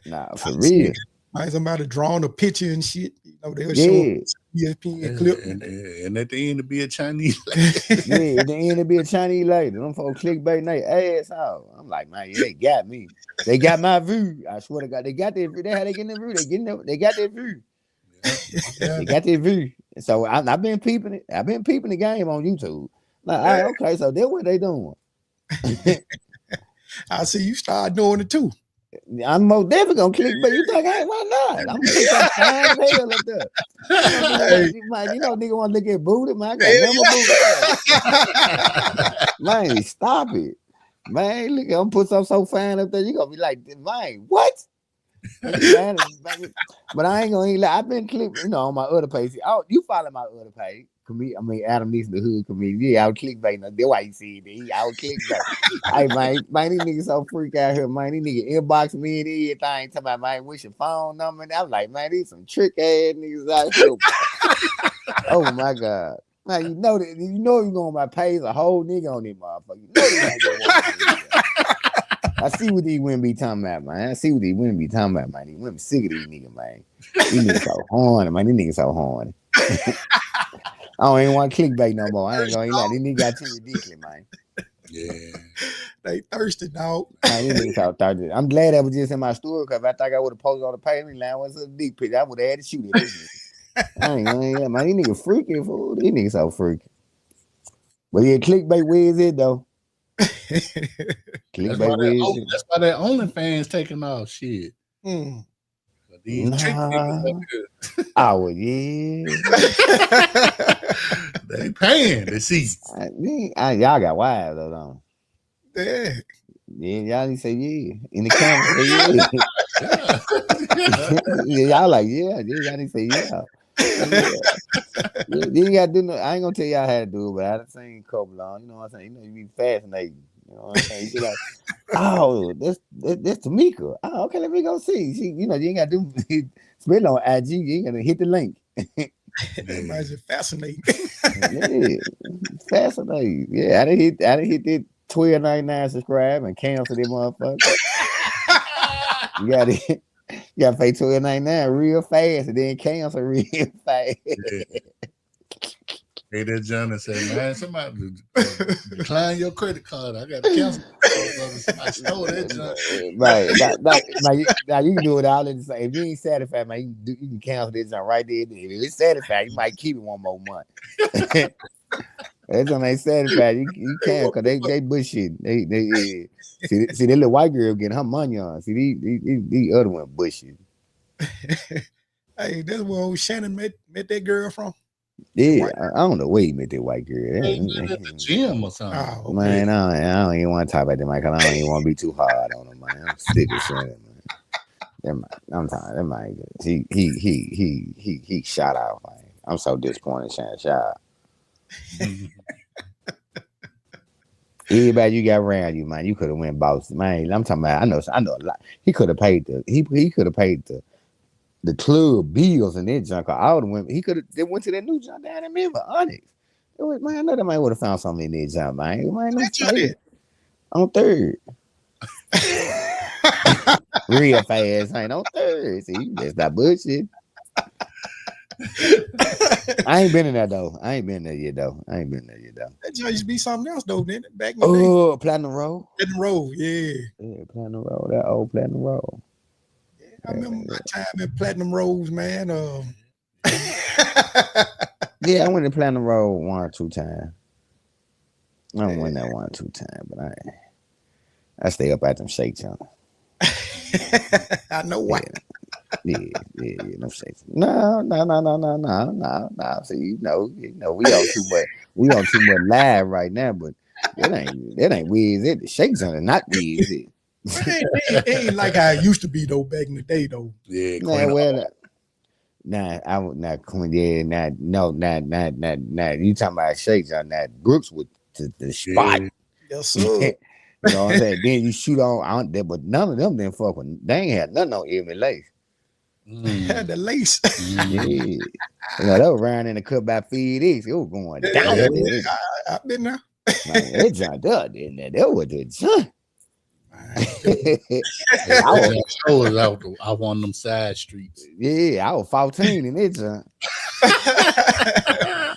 Speaker 5: Nah, for real.
Speaker 2: Man, somebody drawing a picture and shit. You know, they'll show ESPN clip.
Speaker 3: And at the end, it'll be a Chinese
Speaker 5: lady. At the end, it'll be a Chinese lady. Them folks clickbaiting their ass out. I'm like, man, they got me. They got my view. I swear to God, they got their view. They how they getting their view. They got their view. They got their view. So I've been peeping it. I've been peeping the game on YouTube. Like, okay, so that's what they doing.
Speaker 2: I see you start doing it too.
Speaker 5: I'm most definitely gonna click, but you think, hey, why not? I'm gonna click that fine as hell up there. You know, nigga want to look at booty, man. I got booty. Man, stop it. Man, look, I'm gonna put something so fine up there. You gonna be like, man, what? But I ain't gonna lie. I've been clipping, you know, on my other page. Oh, you follow my other page. Adam Neeson, the hood comedian. Yeah, I would clickbait. That's why you see it. I would clickbait. Hey, man, these niggas so freak out here, man. These niggas inbox me and everything. Talking about, man, what's your phone number? And I'm like, man, these some trick ass niggas out here. Oh my God. Man, you know you go on my page, a whole nigga on this motherfucker. You know they I see what these women be talking about, man. These women sick of these niggas, man. These niggas so horny, man. These niggas so horny. I don't even want to clickbait no more. I ain't gonna lie. These niggas got too ridiculous, man.
Speaker 3: Yeah.
Speaker 2: They thirsty, dog.
Speaker 5: Man, these niggas so thirsty. I'm glad that was just in my story because I think I would have posted on the page line was a dick pic. I would have had to shoot it. I ain't gonna lie, man. These niggas freaking, fool. These niggas so freaky. But yeah, clickbait, where is it though?
Speaker 3: That's why that OnlyFans taking off shit. These trick niggas up here.
Speaker 5: Oh yeah.
Speaker 3: They paying to see.
Speaker 5: Y'all got wives though, don't
Speaker 2: Yeah.
Speaker 5: Yeah, y'all need to say yeah. In the camera, say yeah. Yeah, y'all like, yeah, y'all need to say yeah. You ain't gotta do no, I ain't gonna tell y'all how to do it, but I done seen a couple on, you know what I'm saying? You know, you be fascinating. You know what I'm saying? You be like, oh, that's Tamika. Oh, okay, let me go see. You know, you ain't gotta do spend on IG, you ain't gotta hit the link.
Speaker 2: That might be fascinating.
Speaker 5: Yeah, fascinating. Yeah, I didn't hit that $12.99 subscribe and cancel that motherfucker. You got to you got to pay $12.99 real fast and then cancel real fast.
Speaker 3: Yeah. Hey, that Johnny said, man, somebody decline your credit card. I got to cancel. Somebody stole that Johnny.
Speaker 5: Right. Now you can do it all in the same. If you ain't satisfied, man, you can cancel this junk right there. If it's satisfied, you might keep it one more month. That's when they satisfied. You can't because they bullshit. They see that little white girl getting her money on. See these other one bullshit.
Speaker 2: Hey, that's where old Shannon met that girl from.
Speaker 5: Yeah, I don't know where he met that white girl.
Speaker 3: They met at the gym or something.
Speaker 2: Oh, okay.
Speaker 5: Man, I don't even want to talk about that, man, because I don't even want to be too hard on him, man. I'm sick of Shannon, man. I'm tired. That man, he shot out, man. I'm so disappointed Shannon shot. Everybody you got around you, man, you could have went boss, man. I'm talking about. I know a lot. He could have paid he could have paid the club bills and that junk. All the women he could have. They went to that new junk down in Memphis, Onyx. It was, man, I know that man would have found something in that junk, man. On third. Real fast, ain't on third. See, that's not bullshit. I ain't been in there though. I ain't been there yet though.
Speaker 2: That joint used to be something else though, didn't it? Back in the
Speaker 5: Oh, Platinum Road.
Speaker 2: Platinum Road, yeah.
Speaker 5: Yeah, Platinum Road. That old Platinum Road.
Speaker 2: Yeah, I remember my time in Platinum Roads, man.
Speaker 5: Yeah, I went to Platinum Road 1 or 2 times. I don't win that 1 or 2 times, but I stay up at them shakes, y'all.
Speaker 2: I know why.
Speaker 5: Yeah, no shakes. No. See, you know, we on too much. We on too much live right now, but that ain't weird. It the shakes are not weird.
Speaker 2: It ain't like how it used to be though back in the day though.
Speaker 3: Yeah,
Speaker 5: Man, well, I would not Queen. Yeah, not. You talking about shakes on that Brooks with the spot?
Speaker 3: Yeah.
Speaker 2: Yes, sir.
Speaker 5: You know what I'm saying? Then you shoot on there, but none of them didn't fuck with. They ain't had nothing on even lace.
Speaker 2: The lace.
Speaker 5: Yeah, you know they were around in the cut by Feed East. It was going down.
Speaker 2: I've been there.
Speaker 5: Man, they jumped up, didn't they? That was the jump.
Speaker 3: I was out on them side streets.
Speaker 5: Yeah, I was 14 in it, jump. I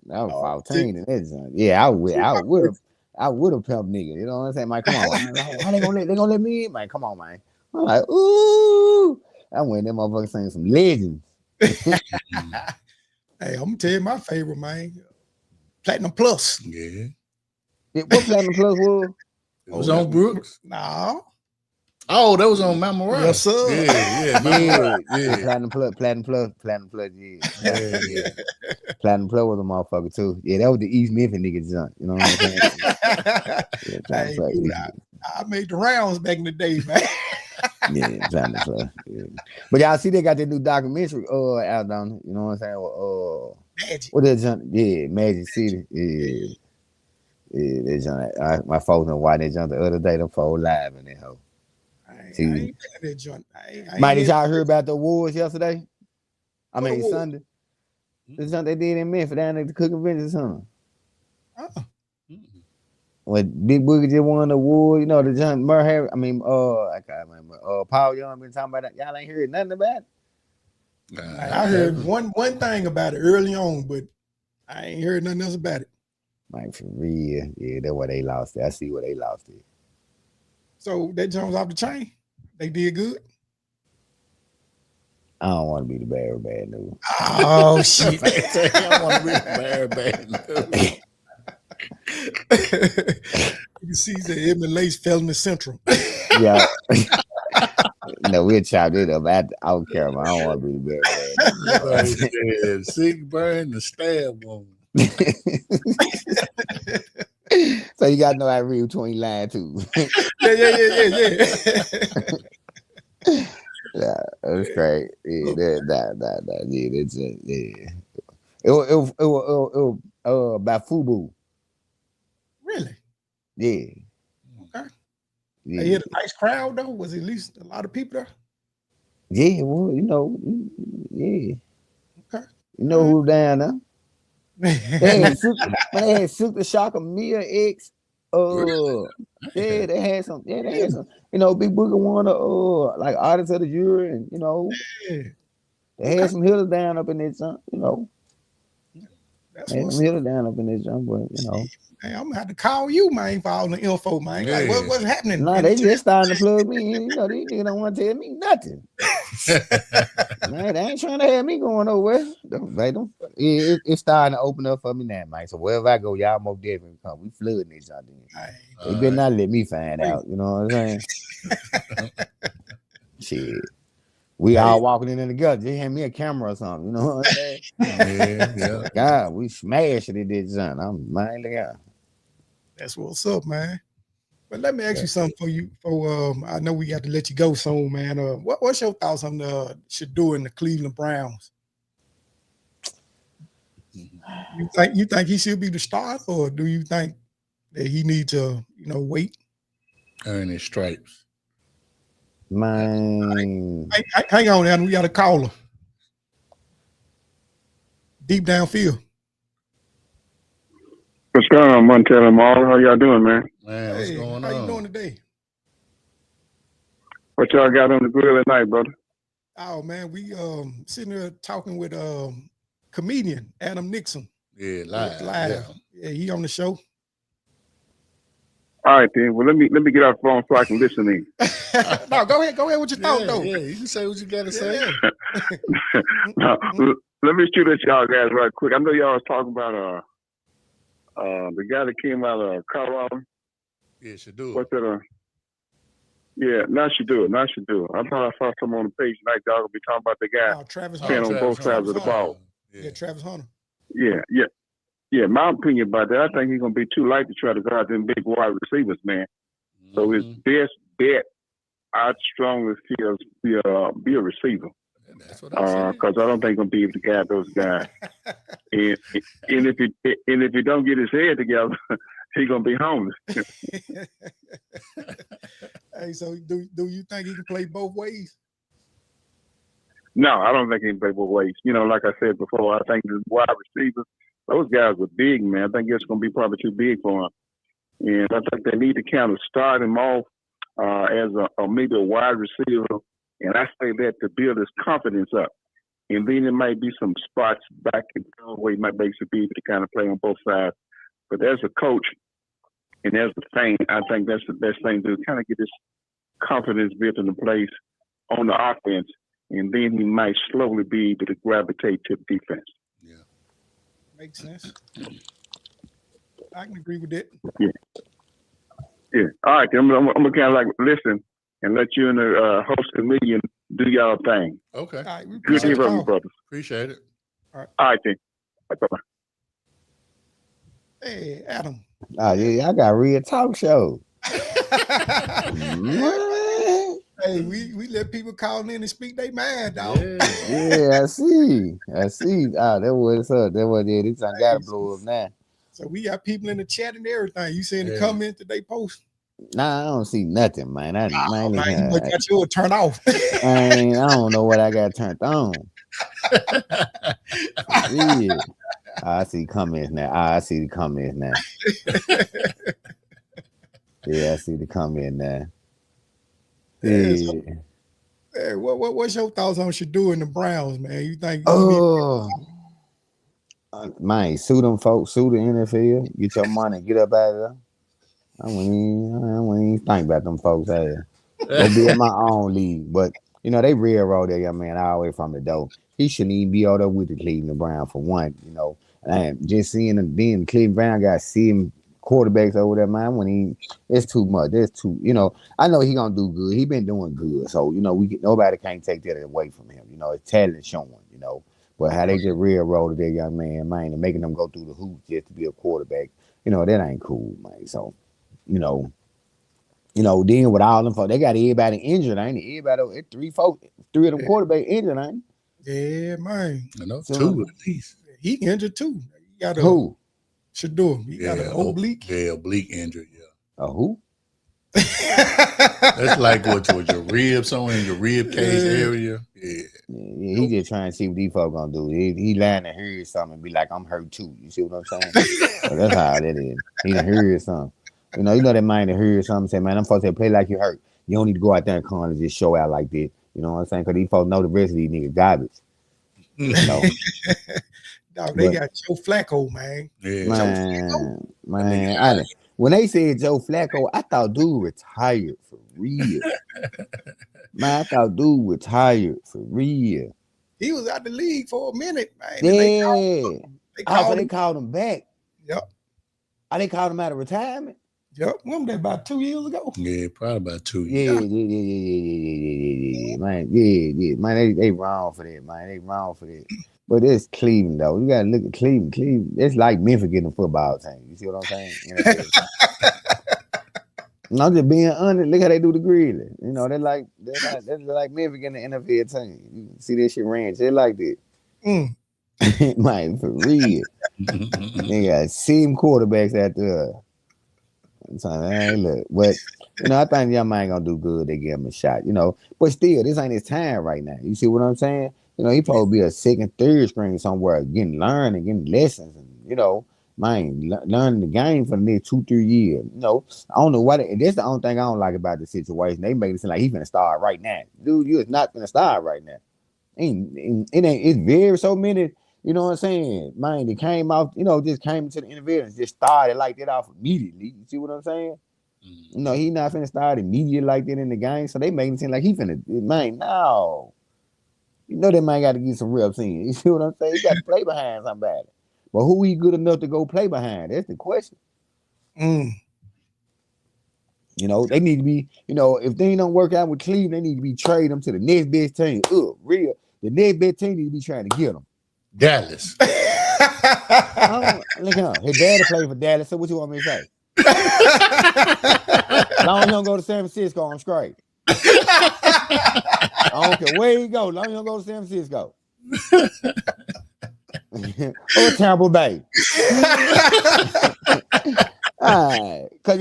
Speaker 5: was 14 in it, jump. Yeah, I would have pumped nigga. You know what I'm saying? Man, come on. How they gonna let me in? Man, come on, man. I'm like, ooh. I went them motherfuckers saying some legends.
Speaker 2: Hey, I'm gonna tell you my favorite, man. Platinum Plus.
Speaker 3: Yeah.
Speaker 5: What Platinum Plus was?
Speaker 3: It was on Brooks.
Speaker 2: No.
Speaker 3: Oh, that was on Mount Morale.
Speaker 2: Yes, sir.
Speaker 3: Yeah.
Speaker 5: Platinum Plus, yeah. Platinum Plus was a motherfucker too. Yeah, that was the East Memphis nigga junk. You know what I'm saying? Yeah,
Speaker 2: I made the rounds back in the day, man.
Speaker 5: Yeah, Platinum Plus. Yeah. But y'all see they got that new documentary out down. You know what I'm saying?
Speaker 2: Magic.
Speaker 5: What that junk? Yeah, Magic City. Yeah. Yeah, they junk. My folks know why they jumped the other day. Them folks live in that hoe.
Speaker 2: I ain't that joint.
Speaker 5: Mike, did y'all hear about the awards yesterday? I mean Sunday. The junk they did in Memphis down at the Cooking Venture Center. When Big Boogie just won the award, you know the junk I can't remember. Paul Young been talking about that. Y'all ain't heard nothing about it.
Speaker 2: I heard one thing about it early on, but I ain't heard nothing else about it.
Speaker 5: Like for real, yeah, that's why they lost it. I see where they lost it.
Speaker 2: So that jump's off the chain. They did good.
Speaker 5: I don't want to be the bearer of bad news.
Speaker 2: Oh shit!
Speaker 3: I don't want to be the bearer of bad news.
Speaker 2: You can see the Edmund Lace fell in the central.
Speaker 5: Yeah. No, we'll chop it up. I don't care, man. I don't want to be the bearer of bad news.
Speaker 3: Sick burn, the stab wound.
Speaker 5: So you gotta know how to read between lines too.
Speaker 2: Yeah.
Speaker 5: Yeah, that's great. Yeah, that's it. Yeah. It was about FUBU.
Speaker 2: Really?
Speaker 5: Yeah.
Speaker 2: Okay.
Speaker 5: Yeah.
Speaker 2: They had a nice crowd though. Was at least a lot of people there?
Speaker 5: Yeah, well, you know, yeah.
Speaker 2: Okay.
Speaker 5: You know who down there? They
Speaker 2: Nah,
Speaker 5: had Super Shocker, Mia X. Yeah, they had some. Yeah, they had some. You know, Big Boogie won like artist of the year, and you know,
Speaker 2: yeah.
Speaker 5: they
Speaker 2: Okay.
Speaker 5: had some hitters down up in this jump. You know,
Speaker 2: That's
Speaker 5: they had
Speaker 2: what's
Speaker 5: some hitters down up in this jump, but you know,
Speaker 2: Hey, I'm gonna have to call you, man, for all the info, man. Like,
Speaker 3: Yeah.
Speaker 2: what's happening?
Speaker 5: nah,
Speaker 2: in
Speaker 5: they
Speaker 2: the
Speaker 5: just starting to plug me in. You know, these niggas don't want to tell me nothing. Man, they ain't trying to have me going nowhere. It's starting to open up for me now, man. So wherever I go, y'all more definitely come. We flooding this out there.
Speaker 2: Hey,
Speaker 5: They better not let me find
Speaker 2: Wait.
Speaker 5: out. You know what I'm saying? Shit. We
Speaker 2: Hey.
Speaker 5: all walking in together. Just hand me a camera or something. You know what I'm saying?
Speaker 3: Yeah.
Speaker 5: God, we smashed it in this joint. I'm mind the guy.
Speaker 2: That's what's up, man. But let me ask you something for you. I know we got to let you go soon, man. What's your thoughts on the Shador and the Cleveland Browns? You think he should be the start, or do you think that he needs to, wait?
Speaker 3: Earn his stripes.
Speaker 5: Man.
Speaker 2: Hang on, Adam. We got a caller. Deep downfield.
Speaker 6: What's going on, Montel and Maul? How y'all doing, man?
Speaker 3: Man, what's going on?
Speaker 2: How you doing today?
Speaker 6: What y'all got on the grill at night, brother?
Speaker 2: Oh man, we sitting here talking with comedian Adam Nixon.
Speaker 3: Yeah, live.
Speaker 2: Yeah, he on the show.
Speaker 6: All right, then. Well, let me get off the phone so I can listen in.
Speaker 2: No, go ahead with your thought though.
Speaker 3: Yeah, you can say what you gotta say.
Speaker 6: No, let me shoot at y'all guys right quick. I know y'all was talking about the guy that came out of Colorado.
Speaker 3: Yeah, Shador.
Speaker 6: What's that? Yeah, not Shador. I thought I saw someone on the page tonight. Y'all gonna be talking about the guy
Speaker 2: Travis
Speaker 6: playing
Speaker 2: Hunter.
Speaker 6: on both sides of the ball.
Speaker 2: Yeah, Travis Hunter.
Speaker 6: Yeah. My opinion about that, I think he's gonna be too light to try to guard them big wide receivers, man. So his best bet, I'd strongly feel be a receiver.
Speaker 3: That's what I said.
Speaker 6: Because I don't think he's gonna be able to guard those guys. and if he don't get his head together, he's gonna be homeless.
Speaker 2: Hey, so do you think he can play both ways?
Speaker 6: No, I don't think he can play both ways. You know, like I said before, I think the wide receivers, those guys were big, man. I think it's going to be probably too big for him. And I think they need to kind of start him off as maybe a wide receiver. And I say that to build his confidence up. And then there might be some spots back in the where he might be able to kind of play on both sides. But as a coach and as a fan, I think that's the best thing to kind of get his confidence built into place on the offense. And then he might slowly be able to gravitate to the defense.
Speaker 3: Yeah.
Speaker 2: Makes sense. I can agree with that.
Speaker 6: Yeah. All right. I'm going to kind of like listen and let you and the host comedian do y'all thing.
Speaker 3: Okay.
Speaker 2: All right,
Speaker 6: Good to hear from you, brothers.
Speaker 3: Appreciate it.
Speaker 6: All right, then. Bye-bye.
Speaker 2: Hey, Adam.
Speaker 5: Oh yeah, I got a real talk show.
Speaker 2: Hey, we let people call in and speak their mind, dog.
Speaker 5: Yeah, I see. Ah, that was up. That was it. This I gotta blow up now.
Speaker 2: So we got people in the chat and everything. You seeing the comments that they post?
Speaker 5: Nah, I don't see nothing, man.
Speaker 2: You got yours turned off.
Speaker 5: I don't know what I got turned on. Yeah. I see comments now. I see the comments now. Yeah, I see the comment now. Yeah.
Speaker 2: So, hey, what's your thoughts on Shador and the Browns, man? You think?
Speaker 5: Man, sue them folks, sue the NFL, get your money, get up out of there. I wouldn't even think about them folks. Go be in my own league, but they railroad that young man all the way from the door. He shouldn't even be out there with the Cleveland Browns for one. And just seeing them being the Cleveland Brown got 7 quarterbacks over there, man. It's too much. There's too. I know he gonna do good. He been doing good, so nobody can't take that away from him. His talent showing. But how they just railroaded that young man, and making them go through the hoops just to be a quarterback, that ain't cool, man. So, then with all them folks, they got everybody injured, ain't it? Everybody, 3 of them quarterbacks injured, ain't it?
Speaker 2: Yeah, man.
Speaker 3: I know 2 at least.
Speaker 2: He injured too. You got
Speaker 5: who?
Speaker 2: Shador. He got an oblique.
Speaker 3: Yeah, oblique injury. Yeah.
Speaker 5: A who?
Speaker 3: That's like what your rib, somewhere in your rib cage area. Yeah.
Speaker 5: Yeah, he just trying to see what these folks gonna do. He lying to hear something and be like, I'm hurt too. You see what I'm saying? So that's how that is. He done heard something. You know that man that heard something say, man, them folks that play like you hurt. You don't need to go out there and come and just show out like that. You know what I'm saying? Because these folks know the rest of these niggas garbage. You know?
Speaker 2: Dog, they got Joe Flacco, man.
Speaker 3: Yeah.
Speaker 5: Man. When they said Joe Flacco, I thought dude retired for real. Man, I thought dude retired for real.
Speaker 2: He was out the league for a minute, man.
Speaker 5: Yeah.
Speaker 2: They
Speaker 5: called him back.
Speaker 2: Yep.
Speaker 5: Oh, they called him out of retirement?
Speaker 2: Yep. Remember that about 2 years ago?
Speaker 3: Yeah, probably about 2 years.
Speaker 5: Yeah. Man, Man, they wrong for that, man. They wrong for that. But it's Cleveland, though. You got to look at Cleveland. Cleveland, it's like Memphis getting a football team. You see what I'm saying? And I'm just being honest. Look how they do the Grizzlies. You know, they're like Memphis getting the NFL team. You see that shit ran just like that. Man, for real. They got 7 quarterbacks out there. So, hey, look, but I think young man gonna do good. They give him a shot, But still, this ain't his time right now. You see what I'm saying? He probably be a second, third string somewhere, getting lessons, and learning the game for the next 2-3 years. I don't know why. That's the only thing I don't like about the situation. They make it seem like he's gonna start right now, dude. You is not gonna start right now. It's very so many. You know what I'm saying? Man, they came out, just came into the NFL and just started like that off immediately. You see what I'm saying? He not finna start immediately like that in the game. So they make it seem like he finna, man, no. That man got to get some reps in. You see what I'm saying? He got to play behind somebody. But who he good enough to go play behind? That's the question. They need to be, if they don't work out with Cleveland, they need to be trading them to the next best team. The next best team need to be trying to get them.
Speaker 3: Dallas.
Speaker 5: Look at his daddy played for Dallas. So what you want me to say? Long as you don't go to San Francisco, I'm straight. I don't care where you go. Long as you don't go to San Francisco. Or Tampa Bay. Because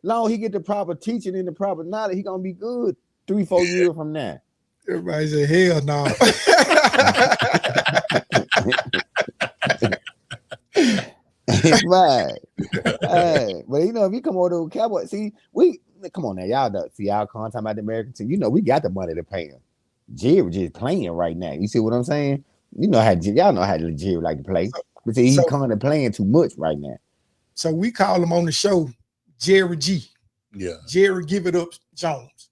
Speaker 5: long as he get the proper teaching and the proper knowledge, he gonna be good 3-4 years from now.
Speaker 2: Everybody say hell no.
Speaker 5: Right. But if you come over to Cowboys, come on now, y'all talking about the American team. We got the money to pay him. Jerry just playing right now. You see what I'm saying? Y'all know how Jerry like to play. But see, he's kind of playing too much right now.
Speaker 2: So we call him on the show Jerry G.
Speaker 3: Yeah.
Speaker 2: Jerry Give It Up Jones.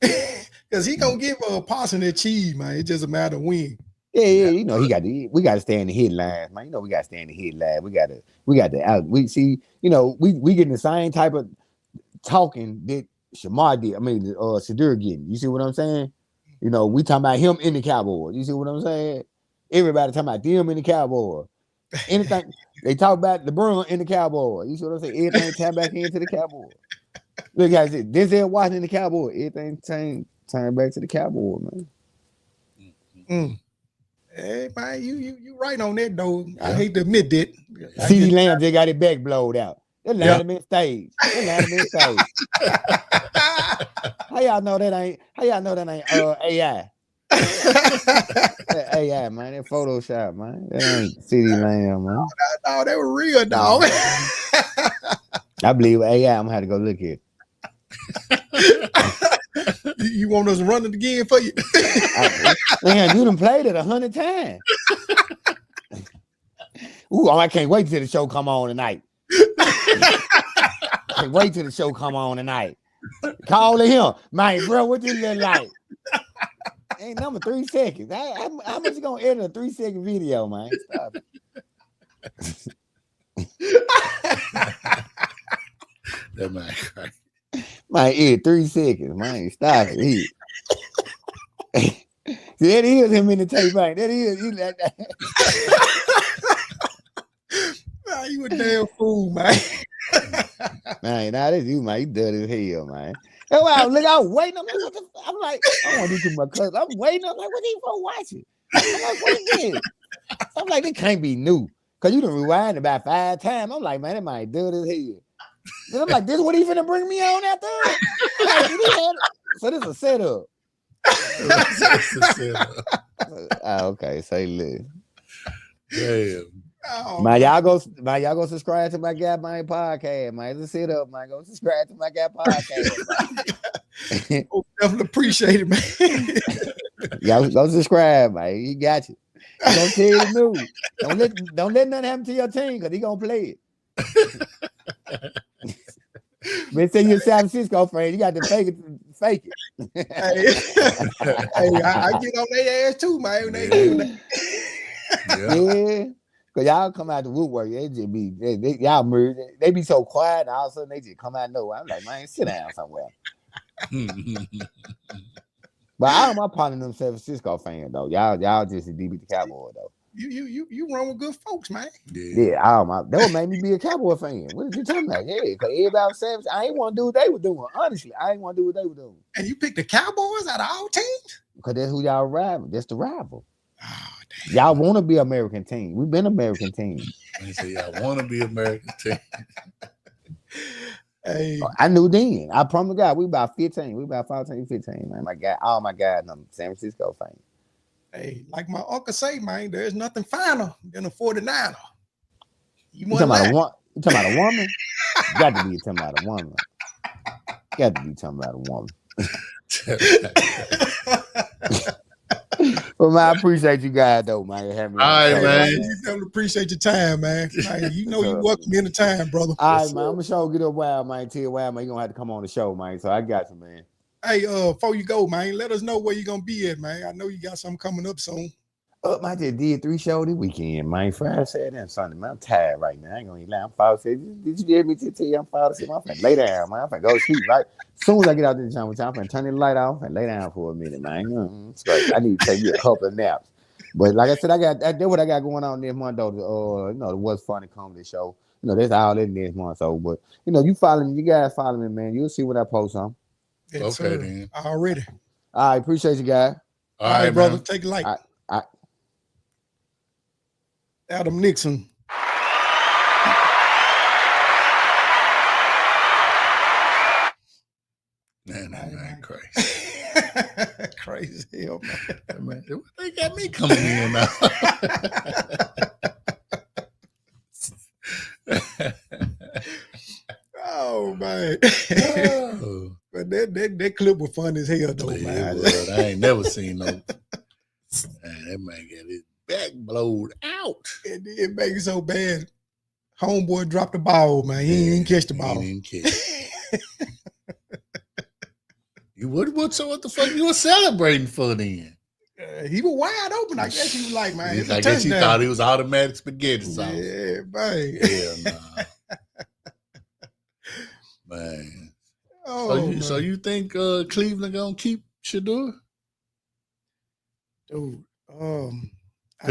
Speaker 2: Because he gonna give a Parson that cheese, man. It doesn't matter when.
Speaker 5: Yeah. We got to stay in the headlines, man. We got to stay in the headlines. We got to we see, we getting the same type of talking that Shamar did. Shadur getting. You see what I'm saying? We talking about him in the Cowboys. You see what I'm saying? Everybody talking about them in the Cowboys. Anything they talk about LeBron in the Cowboys. You see what I'm saying? Everything tap back into the Cowboys. Look, guys, Denzel Washington in the Cowboys. Everything turn back to the Cowboys, man.
Speaker 2: Hey, man, you right on that, though. I hate to admit that.
Speaker 5: CeeDee Lamb just got it back blowed out. They let him in stage. How y'all know that ain't AI? That AI, man. That Photoshop, man. That ain't CeeDee Lamb, man.
Speaker 2: No, they were real, dog.
Speaker 5: I believe AI. I'm gonna have to go look at it.
Speaker 2: You want us to run it again for you?
Speaker 5: Man, you done played it 100 times. Ooh, I can't wait till the show come on tonight. Can't wait till the show come on tonight. Call him, man, bro. What this look like? Ain't number 3 seconds. How much you gonna edit a 3-second video, man? Stop it.
Speaker 3: That man crazy.
Speaker 5: Man, edit 3 seconds, man. Stop it. See, that is him in the tape, man. That is you like that.
Speaker 2: Man, you a damn fool, man.
Speaker 5: Man, now that's you, man. You dirty as hell, man. Oh, wow, look, I was waiting. I'm like, what the I'm like, I want to do my cousin. I'm waiting. I'm like, what are you for watching? I'm like, what is this? I'm like, it can't be new. Because you done rewind about 5 times. I'm like, man, that might dirty as hell. Then I'm like, this is what he finna bring me on after? Like, so this is a setup.
Speaker 3: That's the setup.
Speaker 5: Okay, say look.
Speaker 3: Damn.
Speaker 2: Oh,
Speaker 5: Man, y'all go subscribe to my guy my podcast, man. Just sit up, man. Go subscribe to my guy podcast, man.
Speaker 2: oh, definitely appreciate it, man.
Speaker 5: Y'all go subscribe, man. He got you. He gonna tell you the news. Don't let nothing happen to your team because he gonna play it. But say you're a San Francisco fan, you got to fake it.
Speaker 2: Hey, I get on their ass too, man. When they do that.
Speaker 5: Yeah. Cause y'all come out the woodwork, they just be y'all merge. They be so quiet, and all of a sudden they just come out of nowhere. I'm like, man, sit down somewhere. But I am my partner, them San Francisco fan though. Y'all just a DB the Cowboy though.
Speaker 2: You run with good folks, man.
Speaker 5: Yeah, that would make me be a Cowboy fan. What are you talking about? Yeah, because everybody was saying, I ain't want to do what they were doing. Honestly, I ain't want to do what they were doing.
Speaker 2: And you picked the Cowboys out of all teams?
Speaker 5: Because that's who y'all rival. That's the rival.
Speaker 2: Oh, damn.
Speaker 5: Y'all want to be American team. We've been American team.
Speaker 3: They say y'all want to be American team.
Speaker 2: Hey,
Speaker 5: I knew then. I promise God, we about 15. We about 14, 15, man. All my guys, I'm San Francisco fan.
Speaker 2: hey, like my uncle say, man, there's nothing finer than a 49er.
Speaker 5: You talking about a woman? Got to be talking about a woman. Got to be talking about a woman. Well, man, I appreciate you guys though, man.
Speaker 3: All right, man.
Speaker 2: You definitely appreciate your time, man. Man, you know you welcome me anytime, brother.
Speaker 5: All right, man. I'm gonna show get up wild, man. Tell you wild, man. You gonna have to come on the show, man. So I got you, man.
Speaker 2: Hey, before you go, man, let us know where you're gonna be at, man. I know you got something coming up soon.
Speaker 5: I just did 3 shows this weekend, man. Friday, Saturday, and Sunday, man. I'm tired right now. I ain't gonna lie. I'm falling asleep. Did you hear me tell you I'm falling asleep? I'm finna lay down, man. I'm finna go to sleep, right? As soon as I get out this time, I'm finna turn the light off and lay down for a minute, man. It's great. I need to take me a couple of naps. But like I said, that's what I got going on this month, though. The What's Funny Comedy Show. That's all in this month. So, but you guys follow me, man. You'll see what I post on.
Speaker 2: Yes,
Speaker 3: Okay,
Speaker 2: sir.
Speaker 3: then.
Speaker 2: Already.
Speaker 5: All right, appreciate you guys.
Speaker 2: All right, brother.
Speaker 3: man.
Speaker 2: Take it light.
Speaker 5: All right.
Speaker 2: Adam Nixon.
Speaker 3: Man, crazy.
Speaker 2: Crazy as hell, man.
Speaker 3: Man, they got me coming in now.
Speaker 2: Oh, man.
Speaker 3: Oh,
Speaker 2: But that clip was fun as hell, though,
Speaker 3: yeah,
Speaker 2: man.
Speaker 3: well, I ain't never seen no. Man, that man got his back blowed out.
Speaker 2: It made it so bad. Homeboy dropped the ball, man. He didn't catch the ball.
Speaker 3: He didn't catch it. What the fuck you were celebrating for then?
Speaker 2: He was wide open. I guess he was like, man, it's a
Speaker 3: I guess he
Speaker 2: touchdown.
Speaker 3: thought it was automatic spaghetti sauce.
Speaker 2: Yeah, man.
Speaker 3: Hell nah. Man.
Speaker 2: Oh,
Speaker 3: So you think Cleveland gonna keep Shador?
Speaker 2: dude. I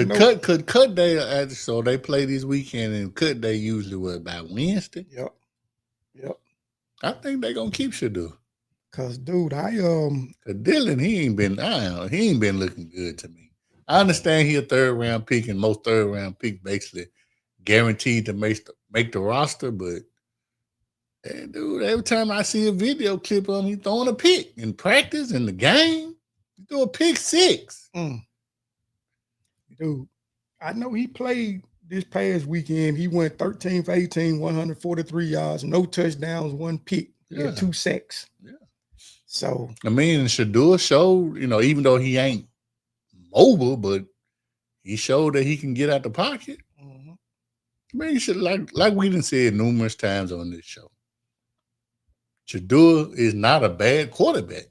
Speaker 2: know-
Speaker 3: Could cut day so they play this weekend and cut day usually by Wednesday?
Speaker 2: Yep.
Speaker 3: I think they gonna keep Shador.
Speaker 2: Cause dude,
Speaker 3: Cause Dylan, he ain't been looking good to me. I understand he a 3rd round pick, and most 3rd round pick basically guaranteed to make the roster, but dude, every time I see a video clip of him, he throwing a pick in practice in the game. He threw a pick 6.
Speaker 2: Dude, I know he played this past weekend. He went 13 for 18, 143 yards, no touchdowns, 1 pick, he had 2 sacks.
Speaker 3: Yeah.
Speaker 2: So
Speaker 3: I mean, Shador showed, even though he ain't mobile, but he showed that he can get out the pocket. I mean, he should, like we done said numerous times on this show. Shador is not a bad quarterback.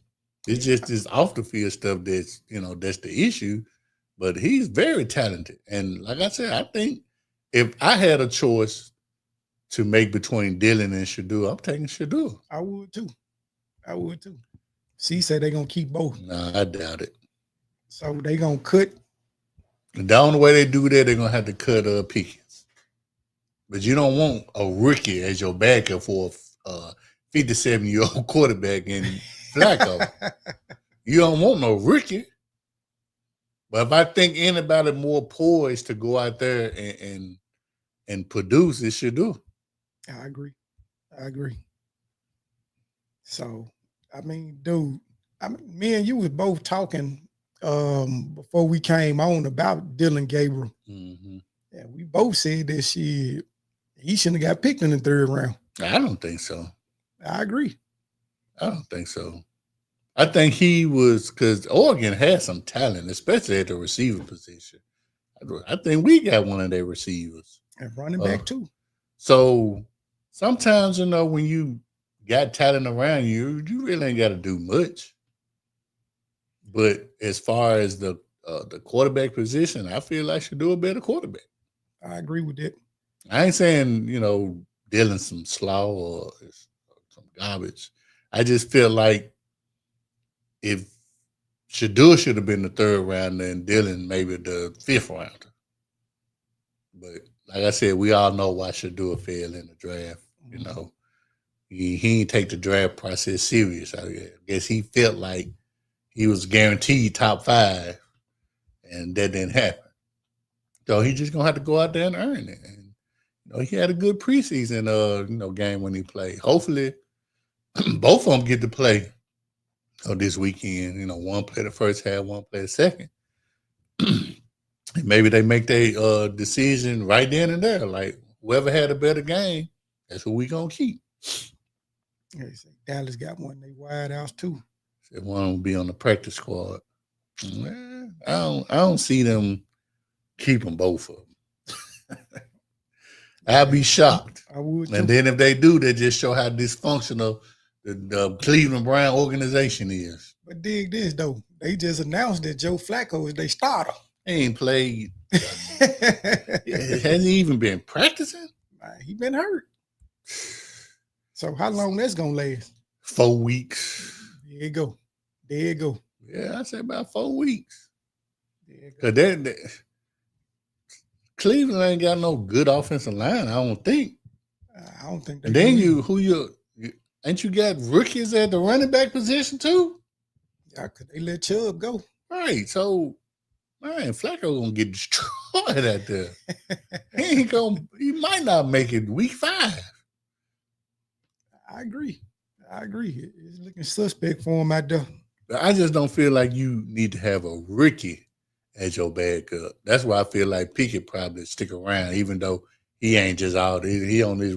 Speaker 3: It's just this off the field stuff that's the issue. But he's very talented. And like I said, I think if I had a choice to make between Dylan and Shador, I'm taking Shador.
Speaker 2: I would too. C said they're gonna keep both.
Speaker 3: Nah, I doubt it.
Speaker 2: So they gonna cut.
Speaker 3: And the only way they do that, they're gonna have to cut Pickens. But you don't want a rookie as your backup for a 57-year-old quarterback in Flacco. You don't want no rookie. But if I think anybody more poised to go out there and produce, it should do.
Speaker 2: I agree. So, I mean, dude, I mean, me and you was both talking before we came on about Dylan Gabriel.
Speaker 3: Mm-hmm.
Speaker 2: Yeah, we both said that he shouldn't have got picked in the third round.
Speaker 3: I don't think so.
Speaker 2: I agree.
Speaker 3: I don't think so. I think he was because Oregon had some talent, especially at the receiver position. I think we got one of their receivers.
Speaker 2: And running back too.
Speaker 3: So sometimes, when you got talent around you, you really ain't got to do much. But as far as the quarterback position, I feel like should do a better quarterback.
Speaker 2: I agree with that.
Speaker 3: I ain't saying, Dylan some slaw or some garbage. I just feel like if Shador should have been the third rounder and Dylan maybe the fifth rounder. But like I said, we all know why Shador failed in the draft. He ain't take the draft process serious. I guess he felt like he was guaranteed top 5, and that didn't happen. So he just gonna have to go out there and earn it. And he had a good preseason game when he played. Hopefully, both of them get to play this weekend. One play the first half, one play the second. And maybe they make their decision right then and there. Like whoever had a better game, that's who we gonna keep.
Speaker 2: Yeah, Dallas got one of their wide outs too.
Speaker 3: Said one will be on the practice squad. Well, I don't see them keeping both of them. I'd be shocked.
Speaker 2: I would too.
Speaker 3: And then if they do, they just show how dysfunctional the Cleveland Brown organization is.
Speaker 2: But dig this though, they just announced that Joe Flacco is their starter.
Speaker 3: He ain't played. Hasn't he even been practicing?
Speaker 2: He been hurt. So how long that's gonna last?
Speaker 3: 4 weeks.
Speaker 2: There you go.
Speaker 3: Yeah, I say about 4 weeks. Because Cleveland ain't got no good offensive line, I don't think.
Speaker 2: I don't think.
Speaker 3: And then ain't you got rookies at the running back position too?
Speaker 2: Yeah, because they let Chubb go.
Speaker 3: Right. So, man, Flacco gonna get destroyed out there. He might not make it week 5.
Speaker 2: I agree. It's looking suspect for him out there.
Speaker 3: But I just don't feel like you need to have a rookie as your backup. That's why I feel like Pickett probably stick around, even though he ain't just out. He on his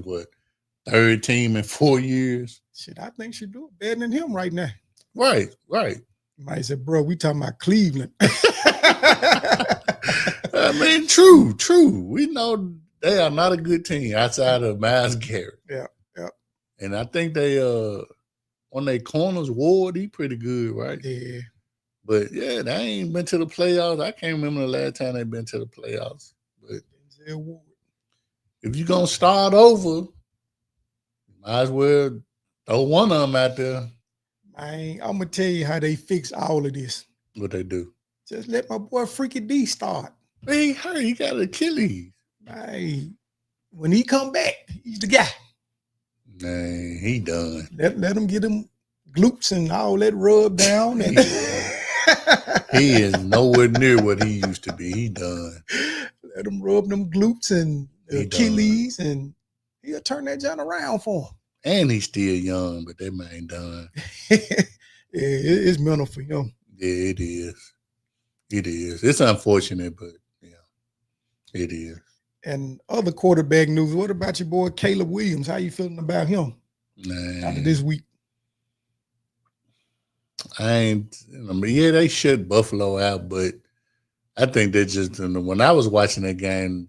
Speaker 3: third team in 4 years.
Speaker 2: Shit, I think should do it better than him right now.
Speaker 3: Right.
Speaker 2: You might say, bro, we talking about Cleveland.
Speaker 3: I mean, true. We know they are not a good team outside of Myles Garrett.
Speaker 2: Yeah.
Speaker 3: And I think they on their corners, Ward, he pretty good, right?
Speaker 2: Yeah.
Speaker 3: But yeah, they ain't been to the playoffs. I can't remember the last time they've been to the playoffs. But if you're gonna start over, might as well throw one of them out there.
Speaker 2: I'm gonna tell you how they fix all of this.
Speaker 3: What they do?
Speaker 2: Just let my boy Freaky D start.
Speaker 3: He hurt. He got Achilles.
Speaker 2: When he come back, he's the guy.
Speaker 3: Man, he done.
Speaker 2: Let him get him glutes and all that rub down. And
Speaker 3: he is nowhere near what he used to be. He done.
Speaker 2: Let him rub them glutes and Achilles, and he'll turn that joint around for him.
Speaker 3: And he's still young, but that man done.
Speaker 2: It's mental for him.
Speaker 3: Yeah, it is. It's unfortunate, but yeah, it is.
Speaker 2: And other quarterback news, what about your boy Caleb Williams? How you feeling about him after this week?
Speaker 3: They shut Buffalo out, but I think they just, when I was watching that game,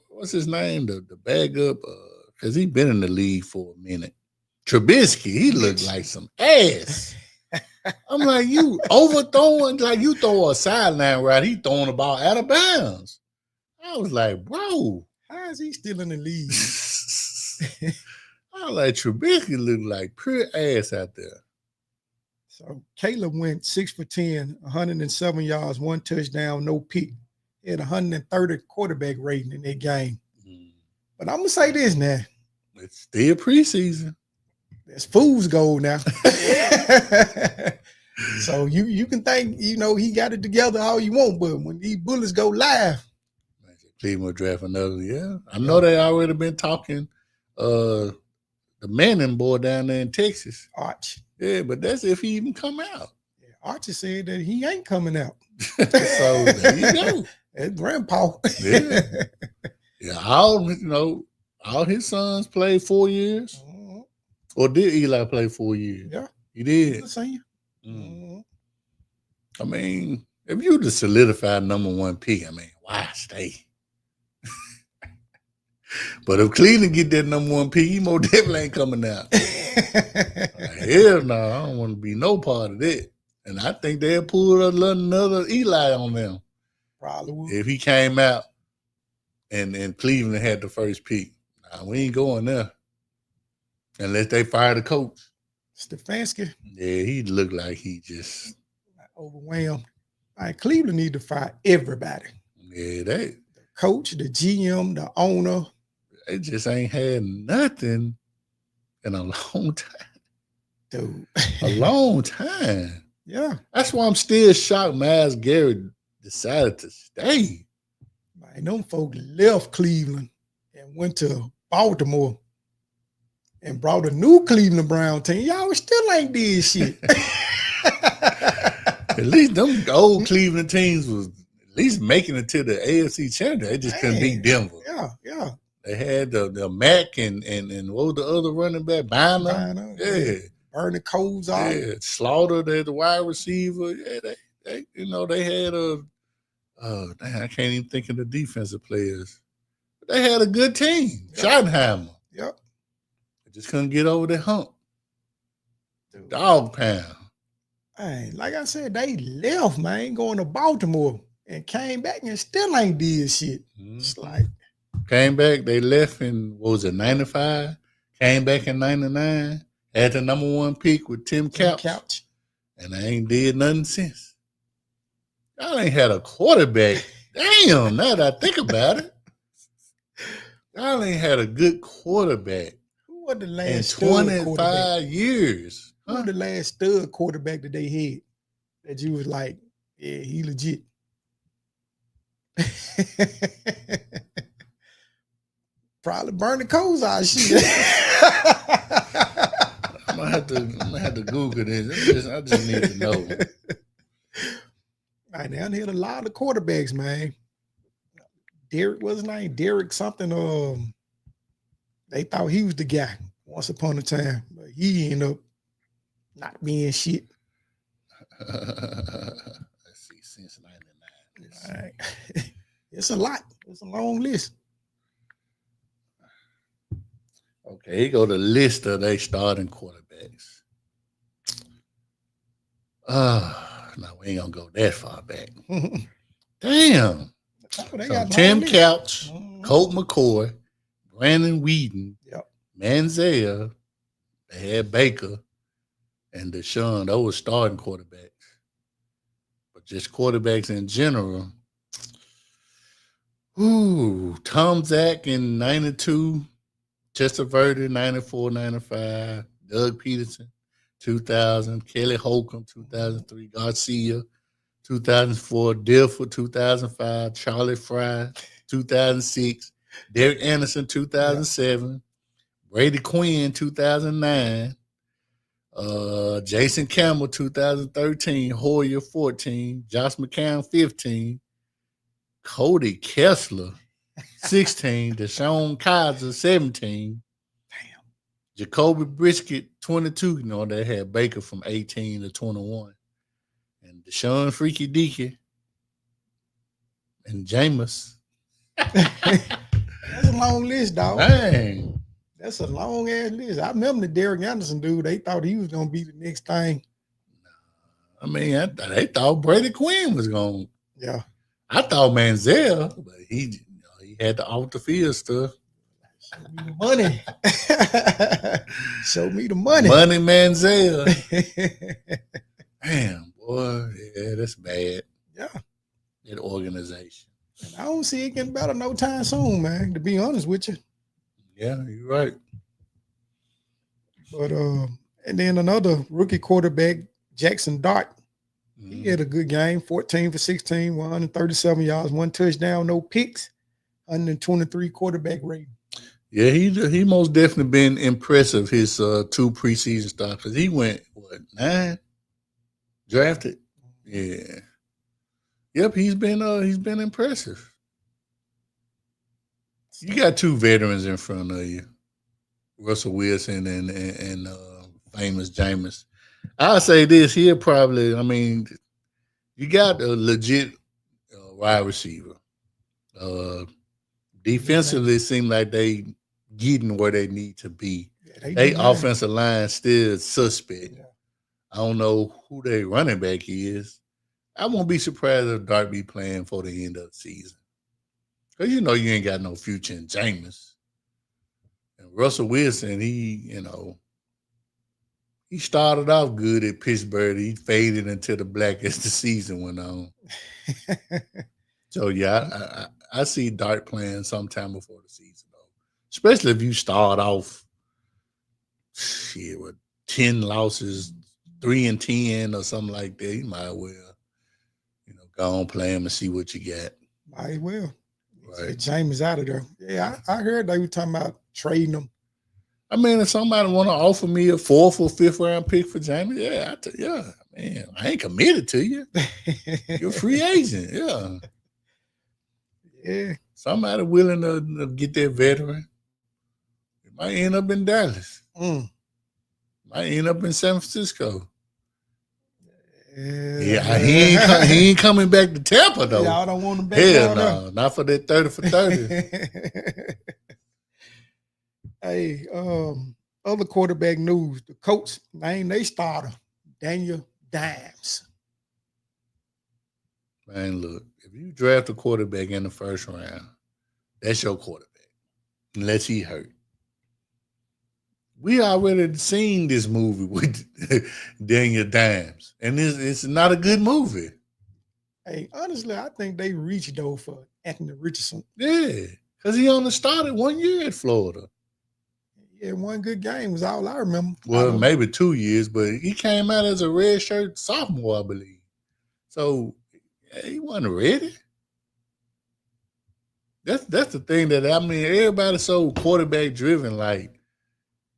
Speaker 3: what's his name? The backup, because he been in the league for a minute. Trubisky, he looked like some ass. I'm like, you overthrowing, like you throw a sideline right, he throwing the ball out of bounds. I was like, bro,
Speaker 2: how is he still in the league?
Speaker 3: I was like, Trubisky looked like pure ass out there.
Speaker 2: So Caleb went 6 for 10, 107 yards, 1 touchdown, no pick. He had 130 quarterback rating in that game. But I'm gonna say this now.
Speaker 3: It's still preseason.
Speaker 2: That's fool's gold now. So you can think, he got it together all you want, but when these bullets go live,
Speaker 3: Cleveland draft another. Yeah, I know they already been talking. The Manning boy down there in Texas.
Speaker 2: Arch.
Speaker 3: Yeah, but that's if he even come out.
Speaker 2: Archie said that he ain't coming out.
Speaker 3: So there you go.
Speaker 2: That's grandpa.
Speaker 3: Yeah. Yeah, all his sons played 4 years. Or did Eli play 4 years?
Speaker 2: Yeah.
Speaker 3: He did.
Speaker 2: He's a senior.
Speaker 3: I mean, if you the solidified number one pick, I mean, why stay? But if Cleveland get that number one pick, he most definitely ain't coming out. Hell no, I don't want to be no part of that. And I think they'll pull another Eli on them.
Speaker 2: Probably would.
Speaker 3: If he came out and Cleveland had the first pick. Nah, we ain't going there. Unless they fire the coach.
Speaker 2: Stefanski.
Speaker 3: Yeah, he looked like he just
Speaker 2: overwhelmed. All right, Cleveland need to fire everybody.
Speaker 3: Yeah,
Speaker 2: the coach, the GM, the owner.
Speaker 3: They just ain't had nothing in a long time.
Speaker 2: Dude.
Speaker 3: A long time.
Speaker 2: Yeah.
Speaker 3: That's why I'm still shocked Myles Garrett decided to stay.
Speaker 2: Man, them folks left Cleveland and went to Baltimore and brought a new Cleveland Brown team. Y'all still ain't did shit.
Speaker 3: At least them old Cleveland teams was at least making it to the AFC Championship. They just couldn't beat Denver.
Speaker 2: Yeah.
Speaker 3: They had the Mac and what was the other running back? Biner. Yeah.
Speaker 2: Burning Coles off.
Speaker 3: Yeah. Slaughter, the wide receiver. Yeah, they had I can't even think of the defensive players. But they had a good team. Yep. Schottenheimer.
Speaker 2: Yep.
Speaker 3: They just couldn't get over the hump. Dude. Dog pound.
Speaker 2: Hey, like I said, they left, man, going to Baltimore and came back and still ain't did shit. It's like
Speaker 3: came back, they left in 95, came back in 99, had the number one pick with Tim Couch. And they ain't did nothing since. Y'all ain't had a quarterback. Damn, now that I think about it. Y'all ain't had a good quarterback.
Speaker 2: Who was the last
Speaker 3: in 25 years?
Speaker 2: Who was the last stud quarterback that they had that you was like, yeah, he legit? Probably burn the coals out. Shit.
Speaker 3: I'm gonna have to Google this. I just need to know.
Speaker 2: Right now, I heard a lot of quarterbacks, man. Derek, what's his name? Derek something. They thought he was the guy once upon a time, but he ended up not being shit.
Speaker 3: Let's see, since 99.
Speaker 2: All right. It's a lot. It's a long list.
Speaker 3: Okay, here go the list of they starting quarterbacks. No, we ain't gonna go that far back. Damn. So Tim Couch, Colt McCoy, Brandon Whedon, Manziel, they had Baker, and Deshaun. Those were starting quarterbacks. But just quarterbacks in general. Tom Zach in 92, Chester Verdi 94, 95, Doug Peterson 2000, Kelly Holcomb 2003, Garcia 2004, Dilfer 2005, Charlie Fry 2006, Derek Anderson 2007, Brady Quinn 2009, Jason Campbell 2013, Hoyer 14, Josh McCown 15, Cody Kessler 16, Deshaun Kaiser 17, Jacoby Brisket 22. You know, they had Baker from 18 to 21, and Deshaun Freaky Deaky and Jameis.
Speaker 2: That's a long list, dog.
Speaker 3: Dang.
Speaker 2: That's a long ass list. I remember the Derek Anderson dude. They thought he was gonna be the next thing.
Speaker 3: I mean, they thought Brady Quinn was going.
Speaker 2: Yeah.
Speaker 3: I thought Manziel, but he had the off the field stuff.
Speaker 2: Show me the money. Show me the money.
Speaker 3: Money Manziel. Damn, boy. Yeah, that's bad.
Speaker 2: Yeah.
Speaker 3: That organization.
Speaker 2: And I don't see it getting better no time soon, man, to be honest with you.
Speaker 3: Yeah, you're right.
Speaker 2: But and then another rookie quarterback, Jackson Dart. He had a good game, 14 for 16, 137 yards, 1 touchdown, no picks, 123 quarterback rating.
Speaker 3: Yeah, he most definitely been impressive his 2 preseason stops. He went, 9? Drafted. Yeah. Yep, he's been impressive. You got two veterans in front of you, Russell Wilson and famous Jameis. I'll say this here probably. I mean, you got a legit wide receiver. Defensively, it seems like they getting where they need to be.
Speaker 2: Yeah,
Speaker 3: they offensive line still suspect. Yeah. I don't know who their running back is. I won't be surprised if Dart be playing for the end of the season. Because you know you ain't got no future in Jameis. And Russell Wilson, he started off good at Pittsburgh. He faded into the black as the season went on. So, yeah, I see Dart playing sometime before the season, though. Especially if you start off with 10 losses, 3-10 or something like that. You might well, go on, play him and see what you got.
Speaker 2: Might well.
Speaker 3: Right.
Speaker 2: James out of there. Yeah, I heard they were talking about trading him.
Speaker 3: I mean, if somebody want to offer me a 4th or 5th round pick for James, man, I ain't committed to you. You're a free agent, yeah.
Speaker 2: Yeah.
Speaker 3: Somebody willing to get that veteran. It might end up in Dallas. Might end up in San Francisco. Yeah, he ain't coming back to Tampa though.
Speaker 2: Y'all don't want him back.
Speaker 3: Hell no, not for that 30 for 30.
Speaker 2: Hey, other quarterback news. The Colts named they starter, Daniel Dimes.
Speaker 3: Man, look, if you draft a quarterback in the first round, that's your quarterback, unless he hurt. We already seen this movie with Daniel Dimes, and it's not a good movie.
Speaker 2: Hey, honestly, I think they reached though for Anthony Richardson.
Speaker 3: Yeah, because he only started 1 year at Florida.
Speaker 2: Yeah, one good game was all I remember.
Speaker 3: Well, maybe 2 years, but he came out as a redshirt sophomore, I believe. So he wasn't ready. That's the thing that everybody's so quarterback driven. Like,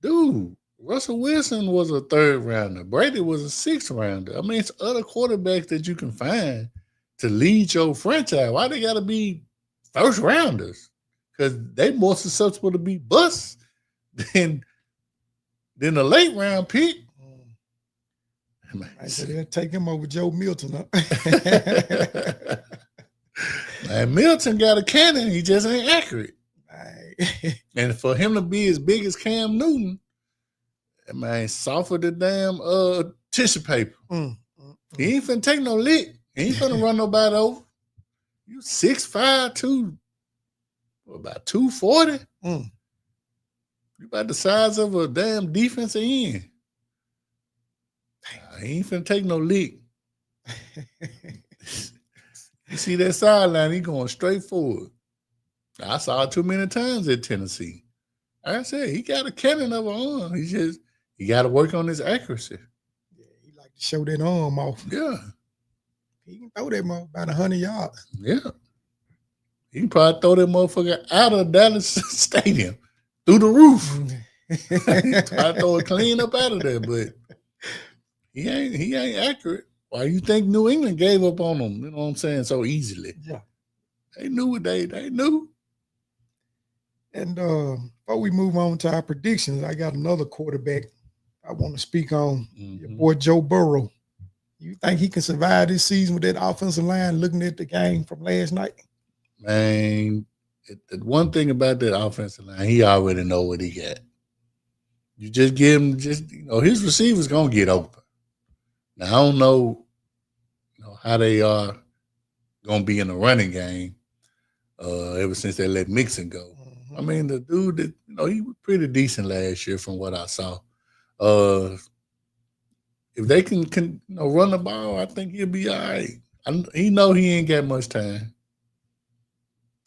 Speaker 3: dude, Russell Wilson was a 3rd rounder. Brady was a 6th rounder. I mean, it's other quarterbacks that you can find to lead your franchise. Why they got to be 1st rounders? Because they more susceptible to be busts than a late round pick.
Speaker 2: I said they'll take him over Joe Milton.
Speaker 3: Man, Milton got a cannon. He just ain't accurate.
Speaker 2: Right.
Speaker 3: And for him to be as big as Cam Newton, that man softer than damn tissue paper. He ain't finna take no lick. He ain't finna run nobody over. You 6'5", about 240. You about the size of a damn defensive end. He ain't finna take no lick. You see that sideline, he going straight forward. I saw it too many times at Tennessee. Like I said, he got a cannon of an arm. He got to work on his accuracy.
Speaker 2: Yeah, he like to show that arm off.
Speaker 3: Yeah.
Speaker 2: He can throw that motherfucker about 100 yards.
Speaker 3: Yeah. He can probably throw that motherfucker out of Dallas Stadium through the roof. Try to throw it clean up out of there, but he ain't accurate. Why you think New England gave up on him? You know what I'm saying? So easily.
Speaker 2: Yeah.
Speaker 3: They knew what they knew.
Speaker 2: And before we move on to our predictions, I got another quarterback I want to speak on. Your boy Joe Burrow. You think he can survive this season with that offensive line looking at the game from last night?
Speaker 3: Man, the one thing about that offensive line, he already know what he got. You just give him his receivers going to get open. Now, I don't know, how they are going to be in the running game ever since they let Mixon go. I mean, the dude that, he was pretty decent last year from what I saw. If they can run the ball, I think he'll be all right. He know he ain't got much time.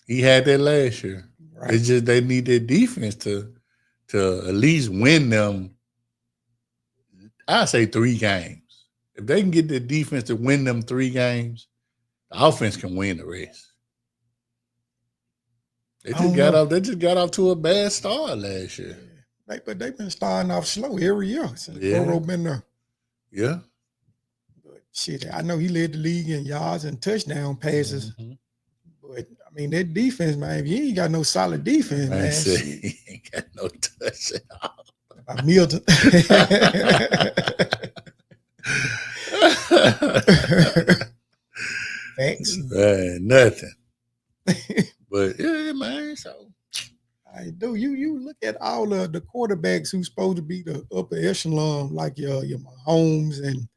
Speaker 3: He had that last year. Right. It's just they need their defense to at least win them, I say 3 games. If they can get their defense to win them 3 games, the offense can win the rest. They just got off to a bad start last year.
Speaker 2: But they've been starting off slow every year since Burrow been there.
Speaker 3: Yeah.
Speaker 2: But Shit, I know he led the league in yards and touchdown passes.
Speaker 3: Mhm.
Speaker 2: But I mean, that defense, man, if you ain't got no solid defense, man.
Speaker 3: said
Speaker 2: Shit.
Speaker 3: he ain't got no touch at all.
Speaker 2: Milton. Thanks.
Speaker 3: Man, nothing. But yeah, man. So
Speaker 2: I do. You look at all the quarterbacks who's supposed to be the upper echelon, like your Mahomes and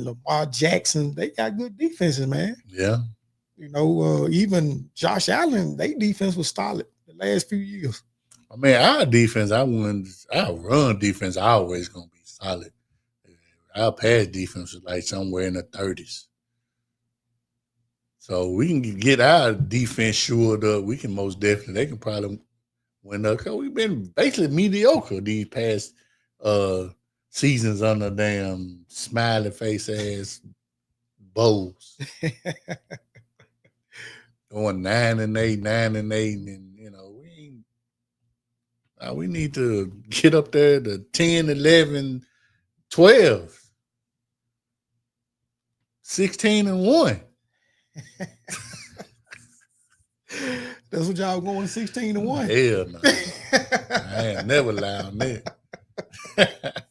Speaker 2: Lamar Jackson. They got good defenses, man.
Speaker 3: yeah.
Speaker 2: You know, even Josh Allen, their defense was solid the last few years.
Speaker 3: I mean, our defense, our run defense always gonna be solid. Our pass defense is like somewhere in the 30s. So we can get our defense shored up. We can most definitely. They can probably win up. Cause we've been basically mediocre these past seasons under damn smiley face ass Bowls. Going 9-8, 9-8, and you know we need to get up there to 10, 11, 12, 16-1.
Speaker 2: That's what y'all going 16-1.
Speaker 3: Hell no. I ain't never allowed that.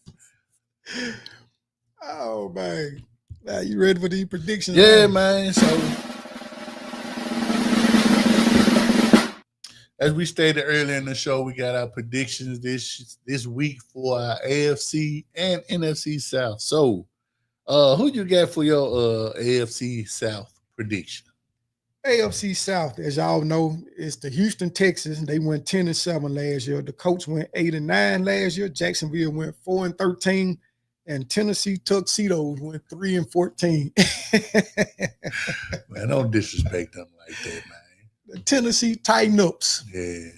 Speaker 2: Oh man. Now you ready for these predictions?
Speaker 3: Yeah, man. So as we stated earlier in the show, we got our predictions this week for our AFC and NFC South. So who you got for your AFC South prediction?
Speaker 2: AFC South, as y'all know, is the Houston Texans. They went 10-7 last year. The Colts went 8-9 last year. Jacksonville went 4-13, and Tennessee Tuxedos went 3-14.
Speaker 3: Man, don't disrespect them like that, man.
Speaker 2: The Tennessee Tighten Ups.
Speaker 3: Yeah.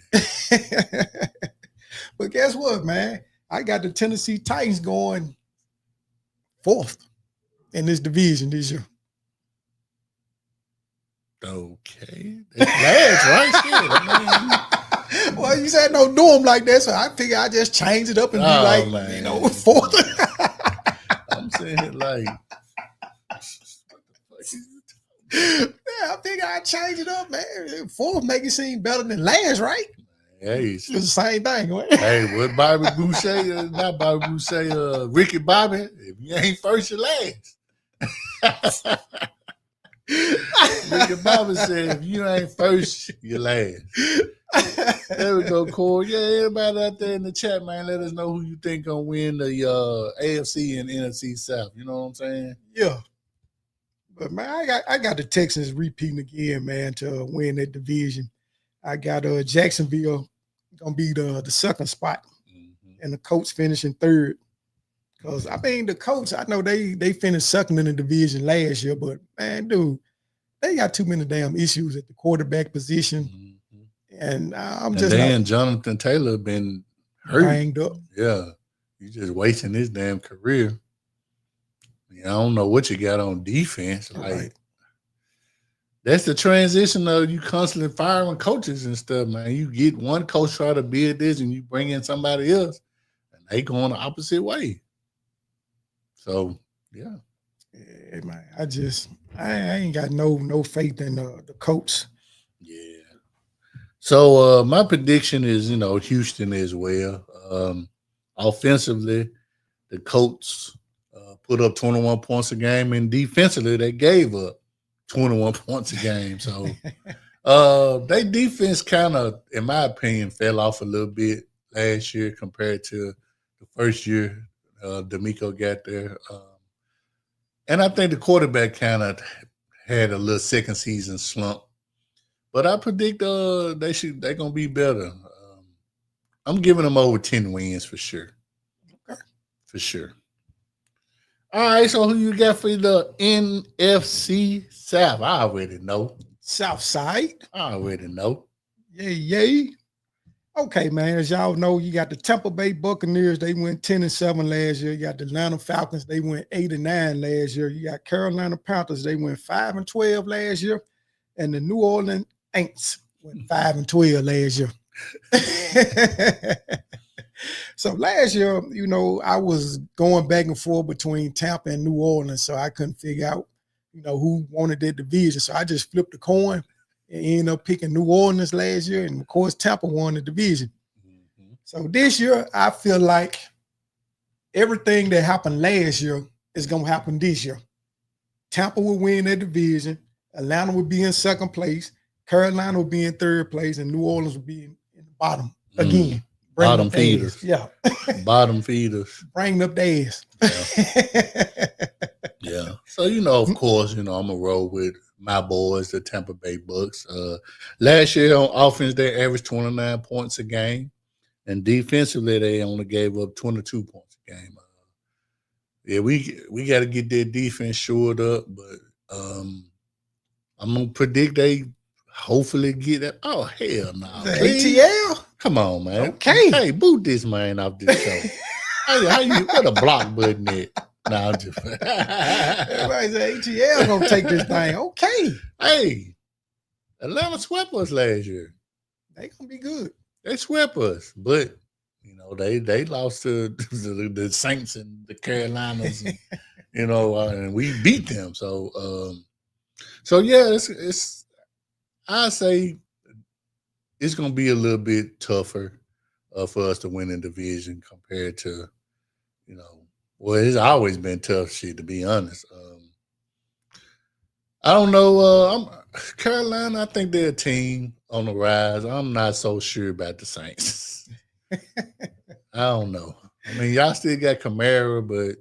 Speaker 2: But guess what, man? I got the Tennessee Titans going 4th in this division this year.
Speaker 3: Okay. That's last, right? Shit, I mean,
Speaker 2: well, you said don't do them like that, so I figure I just change it up and be like,
Speaker 3: man.
Speaker 2: you know, 4th.
Speaker 3: I'm saying it like,
Speaker 2: Yeah, I figure I change it up, man. 4th make it seem better than last, right?
Speaker 3: hey,
Speaker 2: It's the same thing. Right?
Speaker 3: hey, what Bobby Boucher, not Bobby Boucher, Ricky Bobby, if you ain't first, you last. Ricky Bobby said, if you ain't first, you last. There we go, Corey. Yeah, everybody out there in the chat, man, let us know who you think gonna win the AFC and NFC South. You know what I'm saying?
Speaker 2: Yeah. But man, I got the Texans repeating again, man, to win that division. I got Jacksonville gonna be the second spot, and the Colts finishing 3rd. Because I mean, the Colts, I know they finished 2nd in the division last year, but man, dude, they got too many damn issues at the quarterback position, and
Speaker 3: then Jonathan Taylor been hurt,
Speaker 2: banged up.
Speaker 3: Yeah, you just wasting his damn career. I don't know what you got on defense. Like,
Speaker 2: Right.
Speaker 3: That's the transition of you constantly firing coaches and stuff, man. You get one coach try to build this and you bring in somebody else and they going the opposite way. So, yeah.
Speaker 2: Yeah, man. I ain't got no faith in the Colts.
Speaker 3: Yeah. So my prediction is, Houston as well. Offensively, the Colts put up 21 points a game, and defensively they gave up 21 points a game. So their defense kind of, in my opinion, fell off a little bit last year compared to the first year D'Amico got there. And I think the quarterback kind of had a little second season slump. But I predict they're gonna be better. I'm giving them over 10 wins for sure.
Speaker 2: Okay.
Speaker 3: For sure. All right, so who you got for the NFC South? I already know.
Speaker 2: South Side.
Speaker 3: I already know.
Speaker 2: Yay. Okay, man. As y'all know, you got the Tampa Bay Buccaneers. They went 10-7 last year. You got the Atlanta Falcons. They went 8-9 last year. You got Carolina Panthers. They went 5-12 last year. And the New Orleans Saints went 5-12 last year. So last year, you know, I was going back and forth between Tampa and New Orleans, so I couldn't figure out, you know, who wanted that division. So I just flipped the coin and ended up picking New Orleans last year, and of course, Tampa won the division.
Speaker 3: Mhm.
Speaker 2: So this year, I feel like everything that happened last year is going to happen this year. Tampa will win that division. Atlanta will be in second place. Carolina will be in third place, and New Orleans will be in the bottom again.
Speaker 3: Bottom
Speaker 2: up the ass.
Speaker 3: feeders.
Speaker 2: Yeah.
Speaker 3: Bottom feeders.
Speaker 2: Bring up the ass.
Speaker 3: Yeah. So, you know, of course, you know, I'm going to roll with my boys, the Tampa Bay Bucks. Last year on offense, they averaged 29 points a game. And defensively, they only gave up 22 points a game. Yeah, we got to get their defense shored up. But I'm going to predict they hopefully get that. Oh, hell no.
Speaker 2: ATL?
Speaker 3: Come on, man.
Speaker 2: Okay.
Speaker 3: Hey, boot this man off this show. Hey, how you put a block button at? No, I'm just
Speaker 2: Everybody say ATL gonna take this thing. Okay.
Speaker 3: Hey, Atlanta swept us last year.
Speaker 2: They gonna be good.
Speaker 3: They swept us, but you know they lost to the Saints and the Carolinas, and, you know, and we beat them. So yeah, it's I say it's gonna be a little bit tougher for us to win in division compared to, you know. Well, it's always been tough shit, to be honest. I don't know. Carolina, I think they're a team on the rise. I'm not so sure about the Saints. I don't know. I mean, y'all still got Kamara, but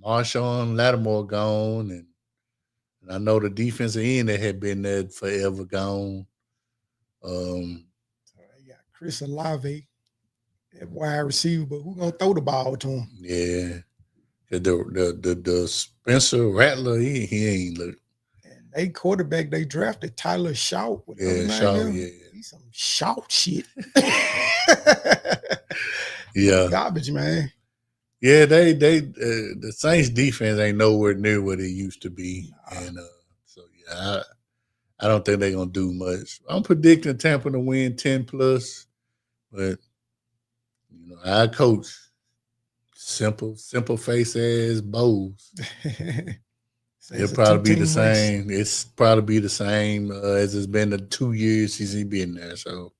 Speaker 3: Marshawn and Lattimore gone. And I know the defensive end that had been there forever gone.
Speaker 2: You got Chris Olave, that wide receiver, but who gonna throw the ball to him?
Speaker 3: Yeah. The Spencer Rattler, he ain't look.
Speaker 2: And they quarterback they drafted Tyler Shout.
Speaker 3: Yeah, Shout, yeah.
Speaker 2: He's some Shout shit.
Speaker 3: Yeah.
Speaker 2: Garbage, man.
Speaker 3: Yeah, the Saints defense ain't nowhere near what it used to be. And so yeah, I don't think they're gonna do much. I'm predicting Tampa to win 10 plus, but you know, our coach, simple face ass Bowles. It'll probably be the same. It's probably be the same as it's been the 2 years since he been there. So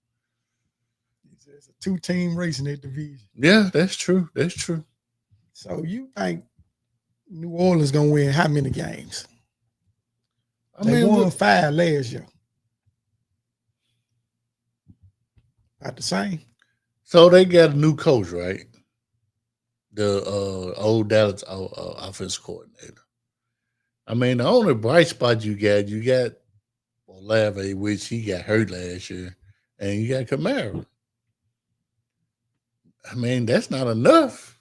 Speaker 2: it's a 2-team race in that division.
Speaker 3: Yeah, that's true. That's true.
Speaker 2: So you think New Orleans gonna win how many games? They won 5 last year. About the same.
Speaker 3: So they got a new coach, right? The old Dallas offense coordinator. I mean, the only bright spot you got Olave, which he got hurt last year, and you got Kamara. I mean, that's not enough.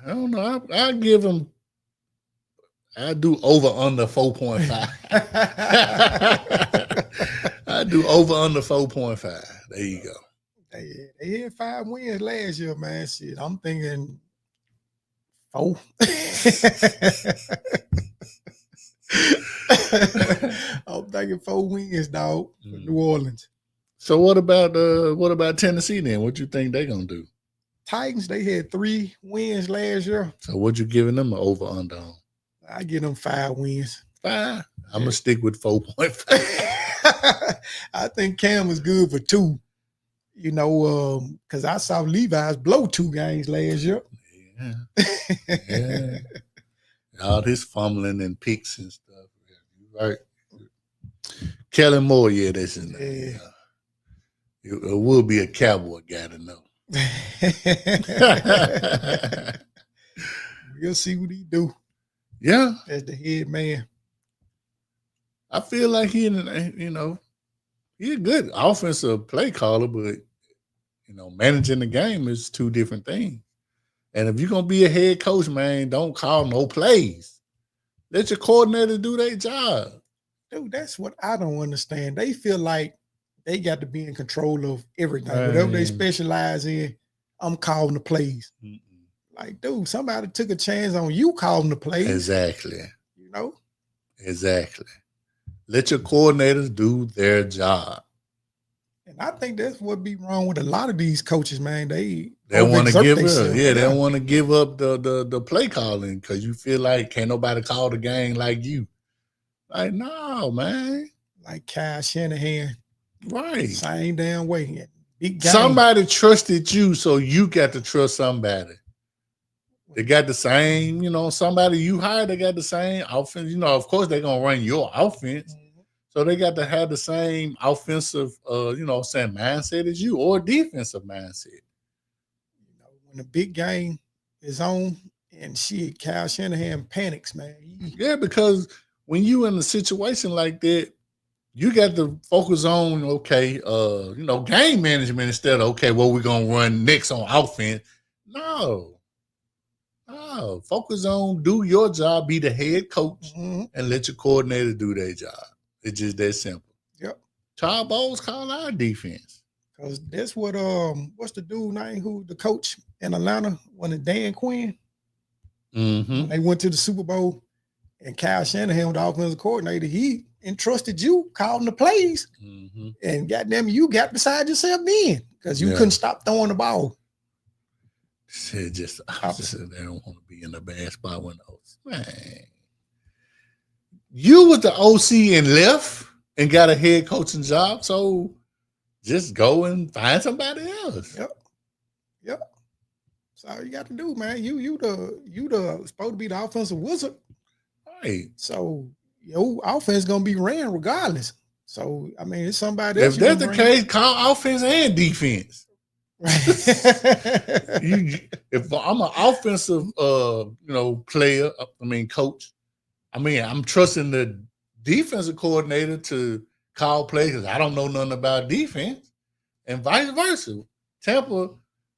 Speaker 3: I don't know. I'll give him. I do over under 4.5. I do over under 4.5. There you go.
Speaker 2: They had 5 wins last year, man. Shit, I'm thinking 4. I'm thinking 4 wins, dog, for New Orleans.
Speaker 3: So what about Tennessee then? What you think they gonna do?
Speaker 2: Titans, they had 3 wins last year.
Speaker 3: So what you giving them an over under on?
Speaker 2: I give them 5 wins.
Speaker 3: 5? I'm gonna stick with 4.5.
Speaker 2: I think Cam was good for 2. You know, because I saw Levi's blow 2 games last year.
Speaker 3: Yeah. All this fumbling and picks and stuff. Right. Kellen Moore, yeah, that's in there. Yeah. It will be a Cowboy guy to know.
Speaker 2: We'll see what he do.
Speaker 3: Yeah.
Speaker 2: As the head man.
Speaker 3: I feel like he's a good offensive play caller, but managing the game is 2 different things. And if you're gonna be a head coach, man, don't call no plays. Let your coordinator do their job.
Speaker 2: Dude, that's what I don't understand. They feel like they got to be in control of everything. Whatever they specialize in, I'm calling the plays. Mm-mm. Like, dude, somebody took a chance on you calling the plays.
Speaker 3: Exactly.
Speaker 2: You know?
Speaker 3: Exactly. Let your coordinators do their job.
Speaker 2: And I think that's what be wrong with a lot of these coaches, man. They
Speaker 3: want to
Speaker 2: overexert
Speaker 3: give up.
Speaker 2: themselves.
Speaker 3: Yeah, they don't want to give up the play calling because you feel like can't nobody call the game like you. Like, no, man.
Speaker 2: Like Kyle Shanahan.
Speaker 3: Right.
Speaker 2: Same damn way. Big game.
Speaker 3: Somebody trusted you, so you got to trust somebody. They got the same, somebody you hired, they got the same offense. Of course, they're going to run your offense. So they got to have the same offensive, mindset as you or defensive mindset.
Speaker 2: When the big game is on and Kyle Shanahan panics, man.
Speaker 3: Yeah, because when you in a situation like that, you got to focus on, game management instead of, what we're going to run next on offense. No. Focus on do your job, be the head coach, and let your coordinator do their job. It's just that simple.
Speaker 2: Yep.
Speaker 3: Todd Bowles call our defense.
Speaker 2: Because that's what what's the dude name who the coach in Atlanta, Dan Quinn? When they went to the Super Bowl and Kyle Shanahan, the offensive coordinator, he entrusted you calling the plays. And goddamn, you got beside yourself then because you couldn't stop throwing the ball.
Speaker 3: Said just the opposite. They don't want to be in a bad spot when man. You was the OC and left and got a head coaching job, so just go and find somebody else.
Speaker 2: Yep. That's all you got to do, man. You the supposed to be the offensive wizard.
Speaker 3: Right.
Speaker 2: So your offense gonna be ran regardless. So I mean, it's somebody else.
Speaker 3: If that's the case, call offense and defense. If I'm an offensive player, coach, I'm trusting the defensive coordinator to call plays because I don't know nothing about defense, and vice versa. Tampa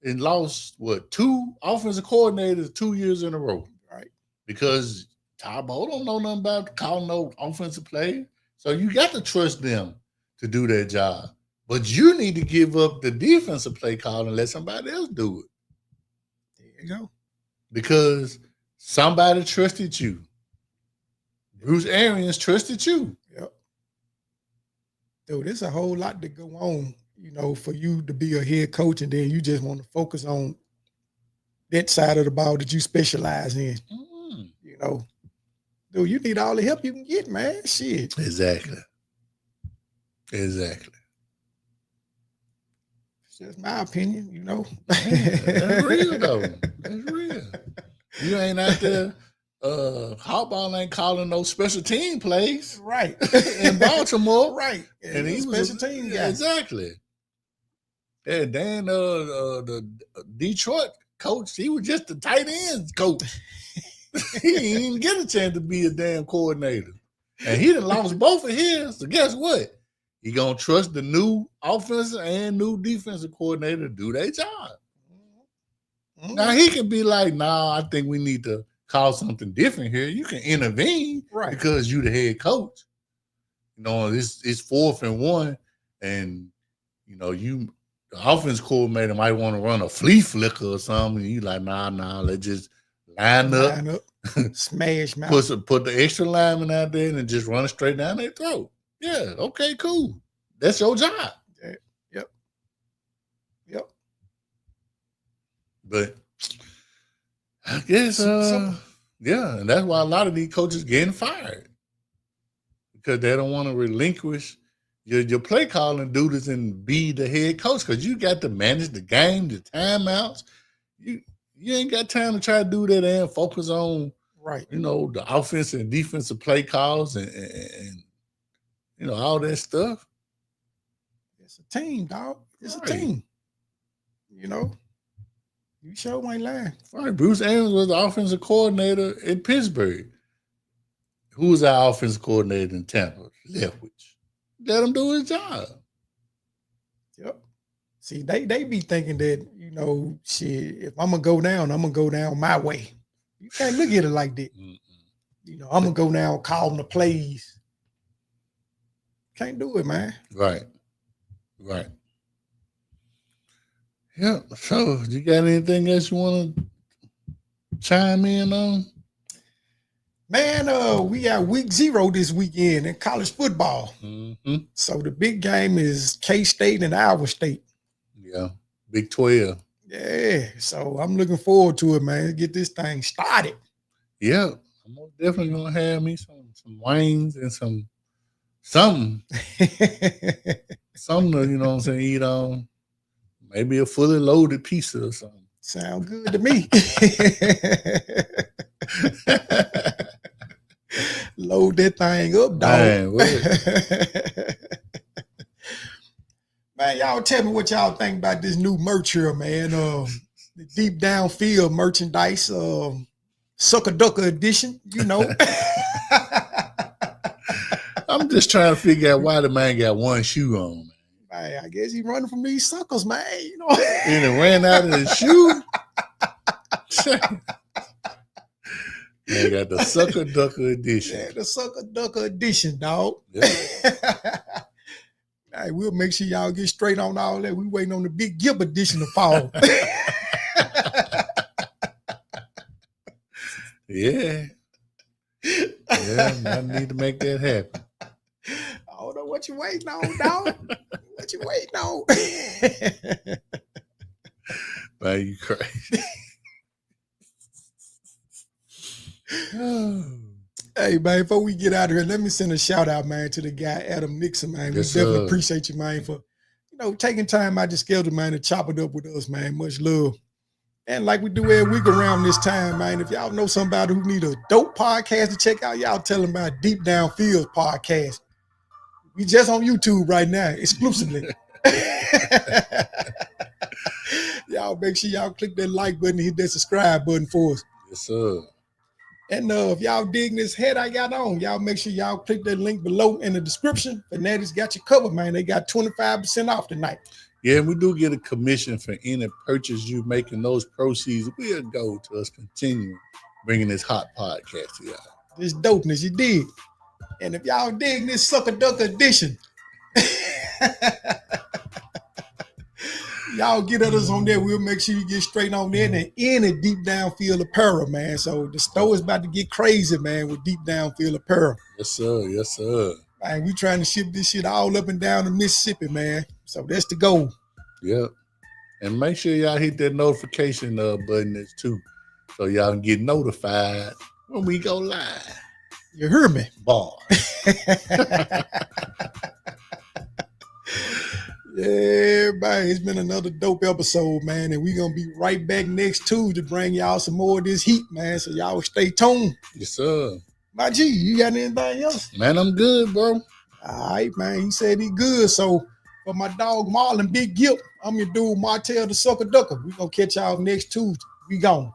Speaker 3: lost 2 offensive coordinators 2 years in a row,
Speaker 2: right? Because
Speaker 3: Todd Bowles don't know nothing about calling no offensive plays, so you got to trust them to do their job. But you need to give up the defensive play call and let somebody else do it.
Speaker 2: There you go.
Speaker 3: Because somebody trusted you. Bruce Arians trusted you.
Speaker 2: Yep. Dude, there's a whole lot to go on, for you to be a head coach, and then you just want to focus on that side of the ball that you specialize in. Dude, you need all the help you can get, man. Shit.
Speaker 3: Exactly.
Speaker 2: That's my opinion,
Speaker 3: That's real though. That's real. You ain't out there. Harbaugh ain't calling no special team plays,
Speaker 2: right?
Speaker 3: In Baltimore,
Speaker 2: right?
Speaker 3: And he's
Speaker 2: special team guy,
Speaker 3: exactly. Yeah, Dan, the Detroit coach, he was just the tight ends coach. He didn't even get a chance to be a damn coordinator, and he done lost both of his. So guess what? He gonna trust the new offensive and new defensive coordinator to do their job. Now he can be like, "Nah, I think we need to call something different here." You can intervene,
Speaker 2: right? Because
Speaker 3: you the head coach. It's 4th and 1, and the offense coordinator might want to run a flea flicker or something. And you like, nah, let's just line up.
Speaker 2: Smash mouth.
Speaker 3: Put the extra lineman out there and just run it straight down their throat. Yeah, okay, cool. That's your job.
Speaker 2: Yep.
Speaker 3: But I guess, and that's why a lot of these coaches getting fired because they don't want to relinquish your play calling duties and be the head coach because you got to manage the game, the timeouts. You ain't got time to try to do that and focus on the offensive and defensive play calls and all that stuff.
Speaker 2: It's a team, dog. It's a team. You sure ain't lying.
Speaker 3: Right. Bruce Arians was the offensive coordinator in Pittsburgh. Who was our offensive coordinator in Tampa? Leftwich. Let him do his job.
Speaker 2: Yep. See, they be thinking that, shit, if I'm going to go down my way. You can't look at it like that. I'm going to go down calling the plays. Can't do it, man.
Speaker 3: Right. Yeah. So, you got anything else you want to chime in on?
Speaker 2: Man, we got week 0 this weekend in college football.
Speaker 3: Mm-hmm.
Speaker 2: So the big game is K-State and Iowa State.
Speaker 3: Yeah, Big 12.
Speaker 2: Yeah, so I'm looking forward to it, man. Get this thing started.
Speaker 3: Yeah, I'm most definitely gonna have me some wings and something, something to, you know what I'm saying, eat on. Maybe a fully loaded pizza or something.
Speaker 2: Sound good to me. Load that thing up, dog. Man, y'all tell me what y'all think about this new merch here, man. The deep down field merchandise, sucker ducker edition, you know.
Speaker 3: I'm just trying to figure out why the man got one shoe on, man.
Speaker 2: Man, I guess he running from these suckers, man. You know,
Speaker 3: and it ran out of his shoe. They got the sucker ducker edition.
Speaker 2: Yeah, the sucker ducker edition, dog.
Speaker 3: Yeah.
Speaker 2: Hey, we'll make sure y'all get straight on all that. We waiting on the big Gib edition to fall.
Speaker 3: Yeah. Yeah, I need to make that happen.
Speaker 2: I don't know what you waiting on, dog. What you waiting on?
Speaker 3: Man, you crazy.
Speaker 2: Hey, man, before we get out of here, let me send a shout out, man, to the guy, Adam Nixon, man.
Speaker 3: Yes,
Speaker 2: we definitely
Speaker 3: sir.
Speaker 2: appreciate you, man, for, taking time out your schedule, man, to chop it up with us, man. Much love. And like we do every week around this time, man, if y'all know somebody who need a dope podcast to check out, y'all tell them about Deep Down Fields podcast. We just on YouTube right now, exclusively. Y'all make sure y'all click that like button and hit that subscribe button for us.
Speaker 3: Yes, sir.
Speaker 2: And if y'all digging this head I got on, y'all make sure y'all click that link below in the description. Fanatics got you covered, man. They got 25% off tonight.
Speaker 3: Yeah, we do get a commission for any purchase you make, and those proceeds will go to us continuing bringing this hot podcast to y'all.
Speaker 2: This dopeness, you dig. And if y'all dig this sucker ducker edition, y'all get at us on there. We'll make sure you get straight on there and any Deep Down Field Apparel, man. So the store is about to get crazy, man, with Deep Down Field Apparel.
Speaker 3: Yes, sir. Yes, sir.
Speaker 2: Man, we trying to ship this shit all up and down to Mississippi, man. So that's the goal.
Speaker 3: Yep. And make sure y'all hit that notification button too, so y'all can get notified when we go live.
Speaker 2: You heard me?
Speaker 3: Bars.
Speaker 2: Yeah, man, it's been another dope episode, man, and we're going to be right back next Tuesday to bring y'all some more of this heat, man, so y'all stay tuned.
Speaker 3: Yes, sir.
Speaker 2: My G, you got anything else?
Speaker 3: Man, I'm good, bro.
Speaker 2: All right, man, he said he good, so for my dog Marlon Big Gip, I'm your dude Martell the Sucker Ducker. We're going to catch y'all next Tuesday. We gone.